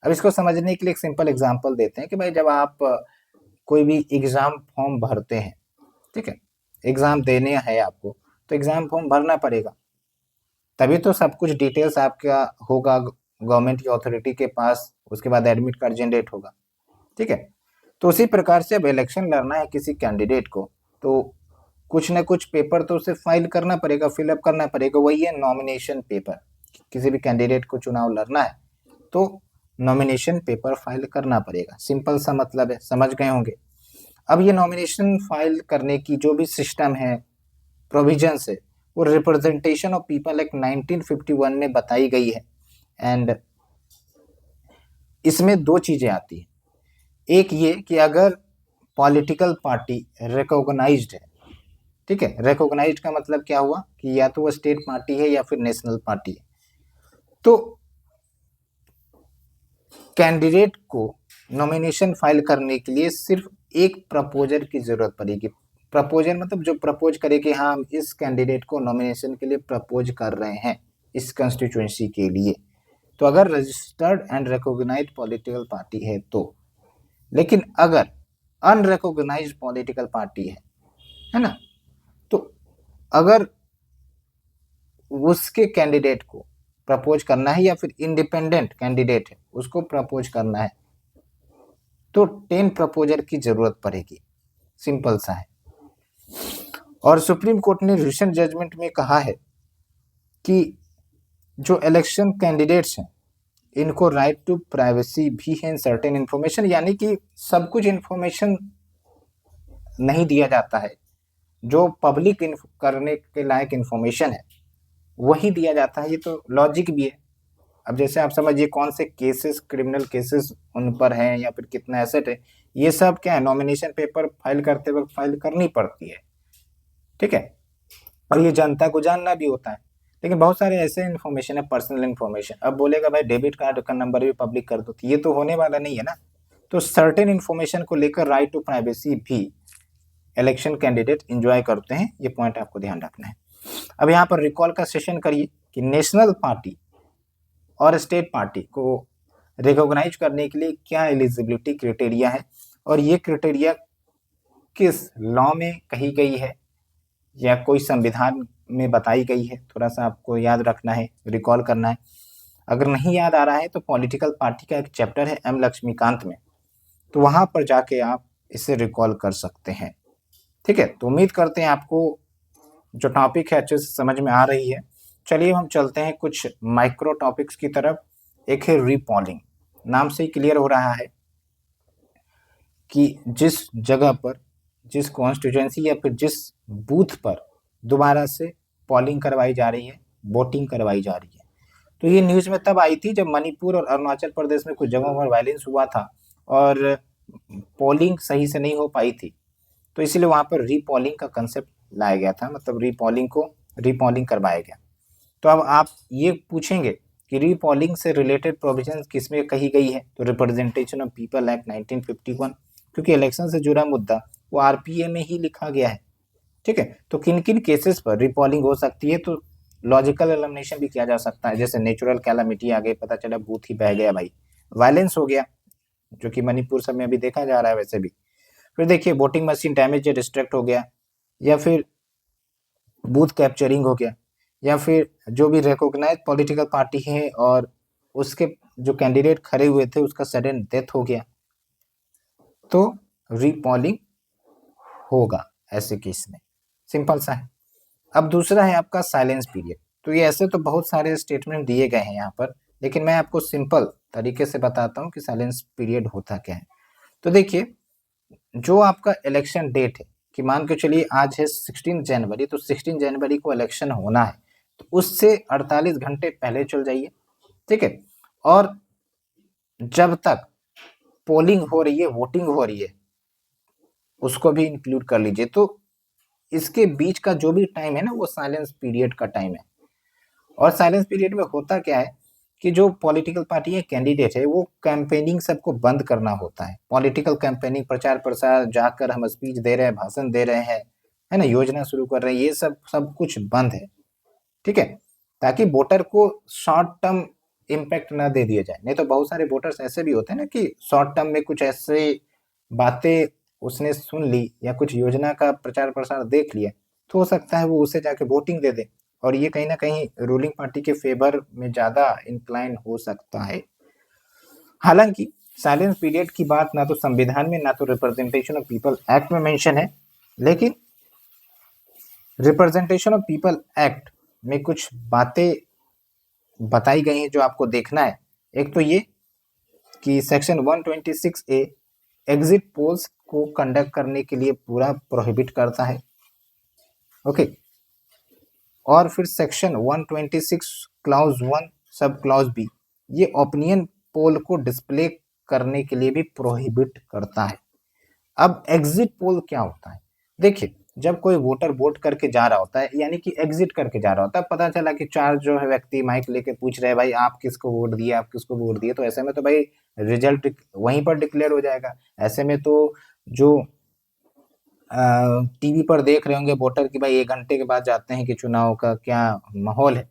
S1: अब इसको समझने के लिए एक सिंपल एग्जांपल देते हैं कि भाई जब आप कोई भी एग्जाम फॉर्म भरते हैं, ठीक है, एग्जाम देने है आपको, तो एग्जाम फॉर्म भरना पड़ेगा, तभी तो सब कुछ डिटेल्स आपका होगा गवर्नमेंट की अथॉरिटी के पास, उसके बाद एडमिट कार्ड जनरेट होगा, ठीक है। तो उसी प्रकार से अब इलेक्शन लड़ना है किसी कैंडिडेट को, तो कुछ ना कुछ पेपर तो उसे फाइल करना पड़ेगा, फिलअप करना पड़ेगा, वही है नॉमिनेशन पेपर। किसी भी कैंडिडेट को चुनाव लड़ना है तो नॉमिनेशन पेपर फाइल करना पड़ेगा। सिंपल सा मतलब है, समझ गए होंगे। अब ये नॉमिनेशन फाइल करने की जो भी सिस्टम है, प्रोविजंस है, वो रिप्रेजेंटेशन ऑफ पीपल एक्ट 1951 में बताई गई है। एंड इसमें दो चीजें आती है, एक ये कि अगर पॉलिटिकल पार्टी रिकॉग्नाइज्ड है, ठीक है, रिकॉग्नाइज्ड का मतलब क्या हुआ कि या तो वो स्टेट पार्टी है या फिर नेशनल पार्टी है, तो कैंडिडेट को नॉमिनेशन फाइल करने के लिए सिर्फ एक प्रपोजर की जरूरत पड़ेगी। प्रपोजर मतलब जो प्रपोज करे कि हाँ हम इस कैंडिडेट को नॉमिनेशन के लिए प्रपोज कर रहे हैं इस कंस्टिट्यूएंसी के लिए। तो अगर registered and recognised political party है तो, लेकिन अगर अनरिकॉग्नाइज्ड पॉलिटिकल पार्टी है ना, तो अगर उसके कैंडिडेट को प्रपोज करना है या फिर इंडिपेंडेंट कैंडिडेट है उसको प्रपोज करना है तो 10 प्रपोजर की जरूरत पड़ेगी। सिंपल सा है। और सुप्रीम कोर्ट ने रिसेंट जजमेंट में कहा है कि जो इलेक्शन कैंडिडेट्स हैं इनको राइट टू प्राइवेसी भी है इन सर्टेन इन्फॉर्मेशन, यानी कि सब कुछ इन्फॉर्मेशन नहीं दिया जाता है, जो पब्लिक करने के लायक इन्फॉर्मेशन है वही दिया जाता है। ये तो लॉजिक भी है। अब जैसे आप समझिए कौन से केसेस, क्रिमिनल केसेस उन पर हैं या फिर कितना एसेट है, ये सब क्या है नॉमिनेशन पेपर फाइल करते वक्त फाइल करनी पड़ती है, ठीक है, और ये जनता को जानना भी होता है। लेकिन बहुत सारे ऐसे इन्फॉर्मेशन है, पर्सनल इन्फॉर्मेशन, अब बोलेगा भाई डेबिट कार्ड का नंबर भी पब्लिक कर दो, तो ये तो होने वाला नहीं है ना। तो सर्टेन इन्फॉर्मेशन को लेकर राइट टू प्राइवेसी भी इलेक्शन कैंडिडेट एंजॉय करते हैं, ये पॉइंट आपको ध्यान रखना है। अब यहाँ पर रिकॉल का सेशन करिए कि नेशनल पार्टी और स्टेट पार्टी को रिकॉग्नाइज करने के लिए क्या एलिजिबिलिटी क्राइटेरिया है और ये क्राइटेरिया किस लॉ में कही गई है या कोई संविधान में बताई गई है, थोड़ा सा आपको याद रखना है, रिकॉल करना है। अगर नहीं याद आ रहा है तो पॉलिटिकल पार्टी का एक चैप्टर है एम लक्ष्मीकांत में, तो वहां पर जाके आप इसे रिकॉल कर सकते हैं, ठीक है। तो उम्मीद करते हैं आपको जो टॉपिक है अच्छे से समझ में आ रही है। चलिए हम चलते हैं कुछ माइक्रो टॉपिक्स की तरफ। एक है रीपॉलिंग, नाम से ही क्लियर हो रहा है कि जिस जगह पर, जिस कॉन्स्टिट्यूएंसी या फिर जिस बूथ पर दोबारा से पॉलिंग करवाई जा रही है, वोटिंग करवाई जा रही है। तो ये न्यूज में तब आई थी जब मणिपुर और अरुणाचल प्रदेश में कुछ जगहों पर वायलेंस हुआ था और पोलिंग सही से नहीं हो पाई थी, तो इसलिए वहां पर रीपॉलिंग का कंसेप्ट लाया गया था, मतलब रीपॉलिंग करवाया गया। तो अब आप ये पूछेंगे कि रीपॉलिंग से रिलेटेड प्रोविजंस किसमें कही गई है, तो रिप्रेजेंटेशन ऑफ पीपल एक्ट 1951, क्योंकि इलेक्शन से जुड़ा मुद्दा वो आरपीए में ही लिखा गया है, ठीक है। तो किन किन केसेस पर रीपॉलिंग हो सकती है, तो लॉजिकल एलिमिनेशन भी किया जा सकता है, जैसे नेचुरल कैलामिटी आ गई, पता चला बूथ ही बह गया भाई, वायलेंस हो गया, जो कि मणिपुर सब में अभी देखा जा रहा है वैसे भी। फिर देखिए वोटिंग मशीन डैमेज या डिस्ट्रैक्ट हो गया, या फिर बूथ कैप्चरिंग हो गया, या फिर जो भी रिकॉग्नाइज पॉलिटिकल पार्टी है और उसके जो कैंडिडेट खड़े हुए थे उसका सडन डेथ हो गया, तो रीपोलिंग होगा ऐसे केस में। सिंपल सा है। अब दूसरा है आपका साइलेंस पीरियड। तो ये ऐसे तो बहुत सारे स्टेटमेंट दिए गए हैं यहाँ पर, लेकिन मैं आपको सिंपल तरीके से बताता हूँ कि साइलेंस पीरियड होता क्या है। तो देखिए, जो आपका इलेक्शन डेट है, कि मान के चलिए आज है 16 जनवरी, तो 16 जनवरी को इलेक्शन होना है, तो उससे 48 घंटे पहले चल जाइए, ठीक है। और जब तक पोलिंग हो रही है, वोटिंग हो रही है, उसको भी इंक्लूड कर लीजिए। तो इसके बीच का जो भी टाइम है ना, वो साइलेंस पीरियड का टाइम है। और साइलेंस पीरियड में होता क्या है कि जो पॉलिटिकल पार्टी है, कैंडिडेट है, वो कैंपेनिंग सबको बंद करना होता है। पॉलिटिकल कैंपेनिंग, प्रचार प्रसार, जाकर हम स्पीच दे रहे हैं, भाषण दे रहे हैं, है ना, योजना शुरू कर रहे हैं, ये सब सब कुछ बंद है, ठीक है, ताकि वोटर को शॉर्ट टर्म इम्पैक्ट ना दे दिया जाए। नहीं तो बहुत सारे वोटर्स ऐसे भी होते हैं ना कि शॉर्ट टर्म में कुछ ऐसे बातें उसने सुन ली या कुछ योजना का प्रचार प्रसार देख लिया, तो हो सकता है वो उसे जाके वोटिंग दे दे, और ये कहीं ना कहीं रूलिंग पार्टी के फेवर में ज्यादा इंक्लाइन हो सकता है। हालांकि साइलेंस पीरियड की बात ना तो संविधान में ना तो रिप्रेजेंटेशन ऑफ पीपल एक्ट में मेंशन है, लेकिन रिप्रेजेंटेशन ऑफ पीपल एक्ट में कुछ बातें बताई गई हैं जो आपको देखना है। एक तो ये कि सेक्शन 126 ए एग्जिट पोल्स को कंडक्ट करने के लिए पूरा प्रोहिबिट करता है, ओके। और फिर section 126 clause 1 sub clause B, ये ओपिनियन पोल को डिस्प्ले करने के लिए भी प्रोहिबिट करता है। अब एग्जिट पोल क्या होता है? देखिए, जब कोई वोटर वोट करके जा रहा होता है, यानी कि एग्जिट करके जा रहा होता है, पता चला कि चार जो है व्यक्ति माइक लेके पूछ रहे हैं, भाई आप किसको वोट दिए, आप किसको वोट दिए, तो ऐसे में तो भाई रिजल्ट वहीं पर डिक्लेयर हो जाएगा। ऐसे में तो जो टीवी पर देख रहे होंगे वोटर कि भाई 1 घंटे के बाद जाते हैं कि चुनाव का क्या माहौल है,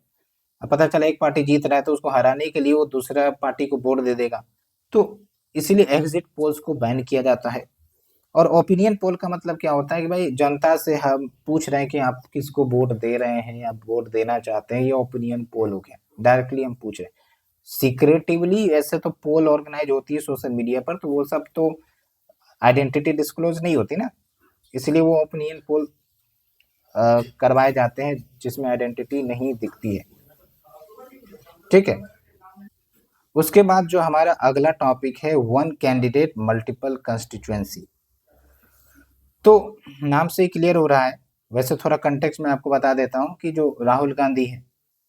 S1: अब पता चला एक पार्टी जीत रहा है, तो उसको हराने के लिए वो दूसरा पार्टी को वोट दे देगा। तो इसीलिए एग्जिट पोल्स को बैन किया जाता है। और ओपिनियन पोल का मतलब क्या होता है कि भाई जनता से हम पूछ रहे हैं कि आप किसको वोट दे रहे हैं या वोट देना चाहते हैं, ये ओपिनियन पोल हो गया। डायरेक्टली हम पूछ रहे हैं। सीक्रेटिवली ऐसे तो पोल ऑर्गेनाइज होती है सोशल मीडिया पर, तो वो सब तो आइडेंटिटी डिस्क्लोज नहीं होती ना, इसलिए वो ओपिनियन पोल करवाए जाते हैं जिसमें आइडेंटिटी नहीं दिखती है, ठीक है। उसके बाद जो हमारा अगला टॉपिक है, वन कैंडिडेट मल्टीपल कंस्टिट्यूएंसी। तो नाम से ही क्लियर हो रहा है, वैसे थोड़ा कंटेक्स्ट में आपको बता देता हूं कि जो राहुल गांधी है,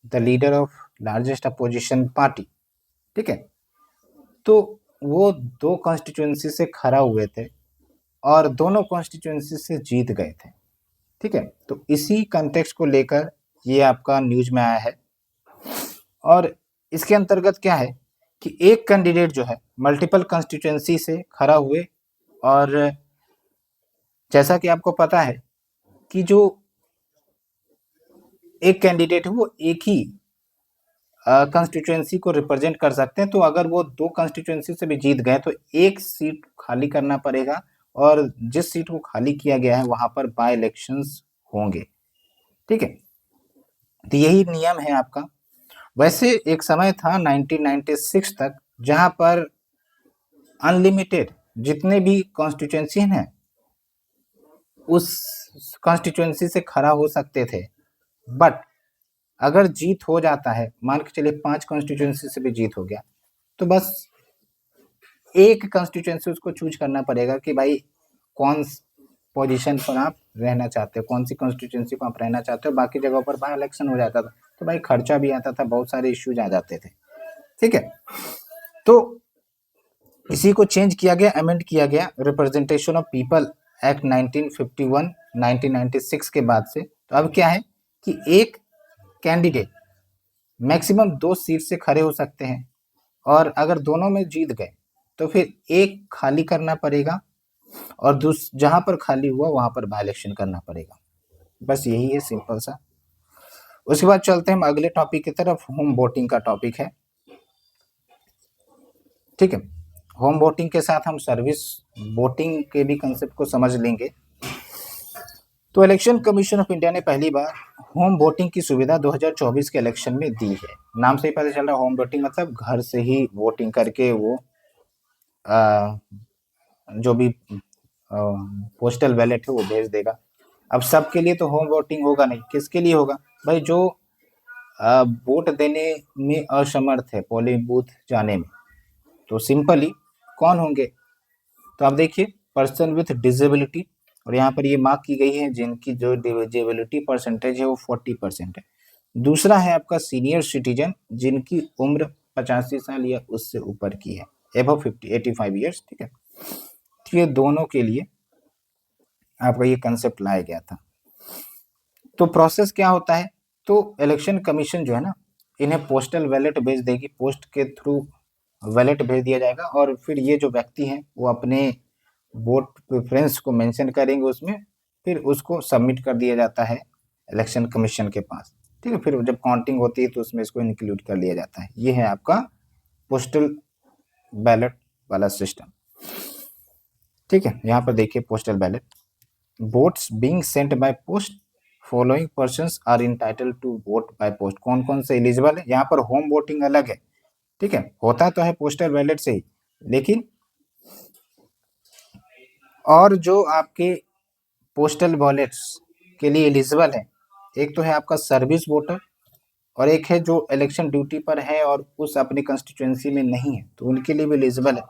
S1: the leader of largest opposition party, ठीक है, तो वो 2 कॉन्स्टिट्यूएंसी से खड़ा हुए थे और दोनों कॉन्स्टिट्यूएंसी से जीत गए थे, ठीक है। तो इसी कंटेक्स्ट को लेकर ये आपका न्यूज में आया है। और इसके अंतर्गत क्या है कि एक कैंडिडेट जो है मल्टीपल कंस्टिट्यूएंसी से खड़ा हुए, और जैसा कि आपको पता है कि जो एक कैंडिडेट है वो एक ही कंस्टिट्यूएंसी को रिप्रेजेंट कर सकते हैं। तो अगर वो 2 कंस्टिट्यूएंसी से भी जीत गए तो एक सीट खाली करना पड़ेगा, और जिस सीट को खाली किया गया है वहां पर बाय इलेक्शंस होंगे, ठीक है। तो यही नियम है आपका। वैसे एक समय था 1996 तक जहां पर अनलिमिटेड जितने भी कॉन्स्टिट्यूएंसी हैं उस कॉन्स्टिट्यूएंसी से खड़ा हो सकते थे। बट अगर जीत हो जाता है, मान के चलिए 5 कॉन्स्टिट्यूएंसी से भी जीत हो गया, तो बस एक कॉन्स्टिट्यूएंसी उसको चूज करना पड़ेगा कि भाई कौन पोजीशन पर आप रहना चाहते हो, कौन सी कॉन्स्टिट्यूएंसी को आप रहना चाहते हो। बाकी जगहों पर बाय इलेक्शन हो जाता था, तो भाई खर्चा भी आता था, बहुत सारे इश्यूज आ जाते थे, ठीक है। तो इसी को चेंज किया गया, अमेंड किया गया रिप्रेजेंटेशन ऑफ पीपल एक्ट 1951 1996 के बाद से। तो अब क्या है कि एक कैंडिडेट मैक्सिमम 2 सीट से खड़े हो सकते हैं, और अगर दोनों में जीत गए तो फिर एक खाली करना पड़ेगा, और जहां पर खाली हुआ वहां पर बाय इलेक्शन करना पड़ेगा। बस यही है, सिंपल सा। उसके बाद चलते हैं हम अगले टॉपिक की तरफ, होम वोटिंग का टॉपिक है, ठीक है। होम वोटिंग के साथ हम सर्विस वोटिंग के भी कंसेप्ट को समझ लेंगे। तो इलेक्शन कमीशन ऑफ इंडिया ने पहली बार होम वोटिंग की सुविधा 2024 के इलेक्शन में दी है। नाम से ही पता चल रहा है, होम वोटिंग मतलब घर से ही वोटिंग करके वो जो भी पोस्टल बैलेट है वो भेज देगा। अब सबके लिए तो होम वोटिंग होगा नहीं, किसके लिए होगा भाई? जो वोट देने में असमर्थ है, पोलिंग बूथ जाने में, तो सिंपली कौन होंगे? तो आप देखिए, पर्सन विथ डिजेबिलिटी, और यहाँ पर ये मार्क की गई है जिनकी जो डिजेबिलिटी परसेंटेज है वो 40% है। दूसरा है आपका सीनियर सिटीजन, जिनकी उम्र 85 साल या उससे ऊपर की है, एबव 85 ईयर्स, ठीक है। तो ये दोनों के लिए आपका ये कंसेप्ट लाया गया था। तो प्रोसेस क्या होता है? तो इलेक्शन कमीशन जो है ना, इन्हें पोस्टल बैलेट भेज देगी, पोस्ट के थ्रू बैलेट भेज दिया जाएगा, और फिर ये जो व्यक्ति हैं वो अपने वोट प्रेफरेंस को मेंशन करेंगे उसमें, फिर उसको सबमिट कर दिया जाता है इलेक्शन कमीशन के पास, ठीक है। फिर जब काउंटिंग होती है तो उसमें इसको इंक्लूड कर लिया जाता है। ये है आपका पोस्टल बैलेट वाला सिस्टम, ठीक है। यहाँ पर देखिए postal ballot, votes being sent by post, following persons are entitled to vote by post. कौन कौन से एलिजिबल है? यहाँ पर होम वोटिंग अलग है, ठीक है, होता तो है पोस्टल बैलेट से ही, लेकिन और जो आपके पोस्टल बैलेट्स के लिए एलिजिबल है, एक तो है आपका सर्विस वोटर, और एक है जो इलेक्शन ड्यूटी पर है और उस अपनी कंस्टिट्यूएंसी में नहीं है, तो उनके लिए भी एलिजिबल है।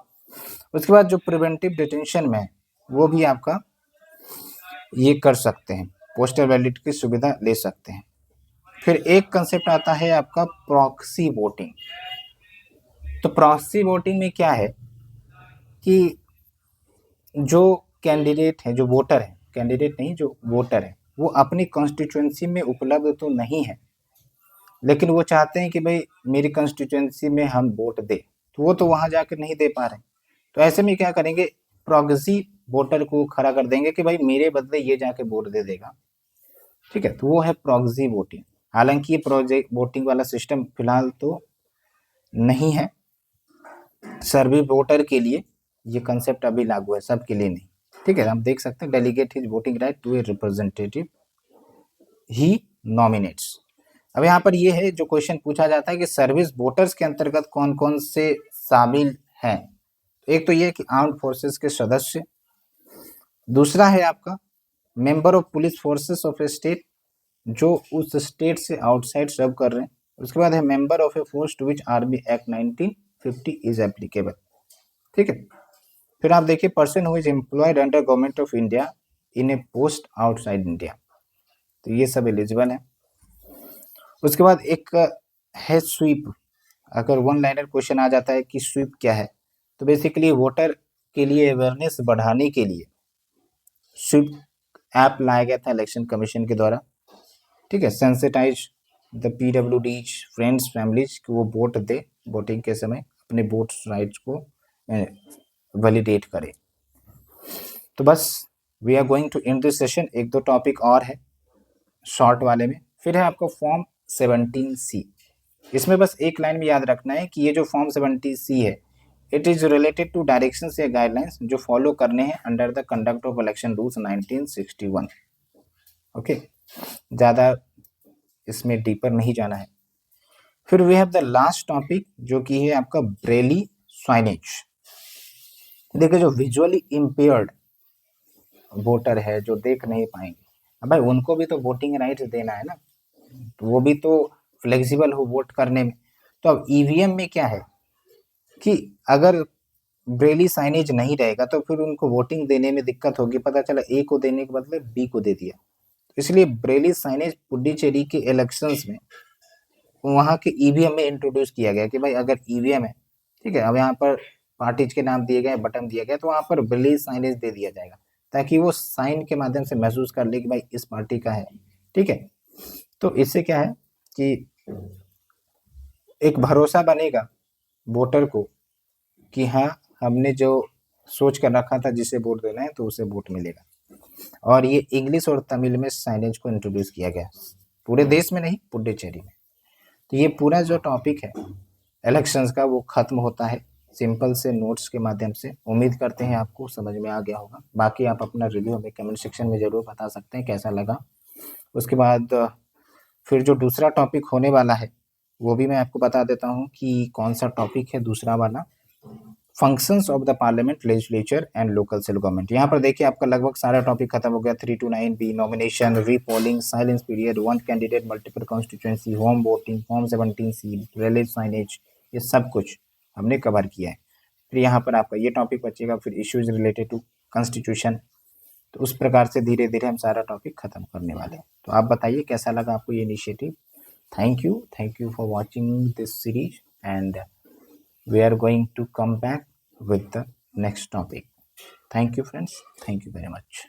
S1: उसके बाद जो प्रिवेंटिव डिटेंशन में है वो भी आपका ये कर सकते हैं, पोस्टल बैलेट की सुविधा ले सकते हैं। फिर एक कंसेप्ट आता है आपका प्रॉक्सी वोटिंग। तो प्रॉक्सी वोटिंग में क्या है कि जो कैंडिडेट है, जो वोटर है, कैंडिडेट नहीं, जो वोटर है, वो अपनी कॉन्स्टिट्यूएंसी में उपलब्ध तो नहीं है, लेकिन वो चाहते हैं कि भाई मेरी कॉन्स्टिट्यूएंसी में हम वोट दे, तो वो तो वहां जाकर नहीं दे पा रहे। तो ऐसे में क्या करेंगे? प्रॉक्सी वोटर को खड़ा कर देंगे कि भाई मेरे बदले ये जाके वोट दे देगा, ठीक है। तो वो है प्रॉक्सी वोटिंग। हालांकि ये प्रोजेक्ट वोटिंग वाला सिस्टम फिलहाल तो नहीं है, सर्वी वोटर के लिए ये कंसेप्ट अभी लागू है, सबके लिए नहीं, ठीक है। हम देख सकते हैं, delegate his voting right to a representative ही नॉमिनेट्स। अब यहाँ पर ये है जो क्वेश्चन पूछा जाता है कि सर्विस वोटर्स के अंतर्गत कौन कौन से शामिल हैं। एक तो ये कि आर्म्ड फोर्सेस के सदस्य, दूसरा है आपका member of police forces of A state, जो उस स्टेट से आउटसाइड सर्व कर रहे हैं। उसके बाद है member of a force to which army act 1950 is applicable, ठीक है। फिर आप देखिए, person who is employed under government of India in a post outside India, तो ये सब एलिजिबल है। उसके बाद एक है स्वीप। अगर वन लाइनर क्वेश्चन आ जाता है कि स्वीप क्या है, तो बेसिकली वोटर के लिए अवेयरनेस बढ़ाने के लिए स्वीप ऐप लाया गया था इलेक्शन कमीशन के द्वारा, ठीक है। सेंसिटाइज द पीडब्ल्यूडीज फ्रेंड्स फैमिलीज कि वो वोट दे, वोटिंग के समय अपने वोट राइट्स को वैलिडेट करे। तो बस we are going to end this session. एक दो टॉपिक और है शॉर्ट वाले में। फिर है आपका फॉर्म 17C। इसमें बस एक लाइन में याद रखना है कि ये जो फॉर्म 17C है, it is related to directions या गाइडलाइंस जो फॉलो करने हैं under the conduct of election rules 1961। Okay, ज़्यादा इसमें डीपर नहीं जाना है। फिर we have the last topic जो कि है आपका ब्रेली साइनेज। देखिए, जो विजुअली इम्पेयर्ड वोटर है, जो देख नहीं पाएंगे, अब भाई उनको भी तो वोटिंग राइट्स देना है ना, तो वो भी तो फ्लेक्सिबल हो वोट करने में। तो अब ईवीएम में क्या है कि अगर ब्रेली साइनेज नहीं रहेगा तो फिर उनको वोटिंग देने में दिक्कत होगी। पता चला ए को देने के बदले बी को दे दिया। इसलिए ब्रेली साइनेज पुडुचेरी के इलेक्शंस में वहाँ के ईवीएम में इंट्रोड्यूस किया गया कि भाई अगर ईवीएम है, ठीक है, अब यहाँ पर पार्टीज के नाम दिए गए, बटन दिया गया, तो वहाँ पर ब्रेली साइनेज दे दिया जाएगा ताकि वो साइन के माध्यम से महसूस कर ले कि भाई इस पार्टी का है, ठीक है। तो इससे क्या है कि एक भरोसा बनेगा वोटर को कि हाँ, हमने जो सोच कर रखा था जिसे वोट देना है तो उसे वोट मिलेगा। और ये इंग्लिश और तमिल में साइनेज को इंट्रोड्यूस किया गया, पूरे देश में नहीं, पुडुचेरी में। तो ये पूरा जो टॉपिक है इलेक्शंस का वो खत्म होता है। सिंपल से नोट्स के माध्यम से। उम्मीद करते हैं आपको समझ में आ गया होगा। बाकी आप अपना रिव्यू हमें कमेंट सेक्शन में ज़रूर बता सकते हैं कैसा लगा। उसके बाद फिर जो दूसरा टॉपिक होने वाला है वो भी मैं आपको बता देता हूँ कि कौन सा टॉपिक है दूसरा वाला, functions of the parliament, legislature and local cell government. यहाँ पर देखिए आपका लगभग सारा टॉपिक खत्म हो गया। 329B, nomination, repolling, silence period, one candidate, multiple constituency, home voting, form 17C, release signage, ये सब कुछ हमने कवर किया है। फिर यहाँ पर आपका ये टॉपिक बचेगा, फिर इश्यूज रिलेटेड टू कॉन्स्टिट्यूशन। तो उस प्रकार से धीरे धीरे हम सारा टॉपिक खत्म करने वाले हैं। तो आप बताइए कैसा लगा आपको ये initiative. Thank you for watching this series, and we are going to come back with the next topic. Thank you friends, thank you very much.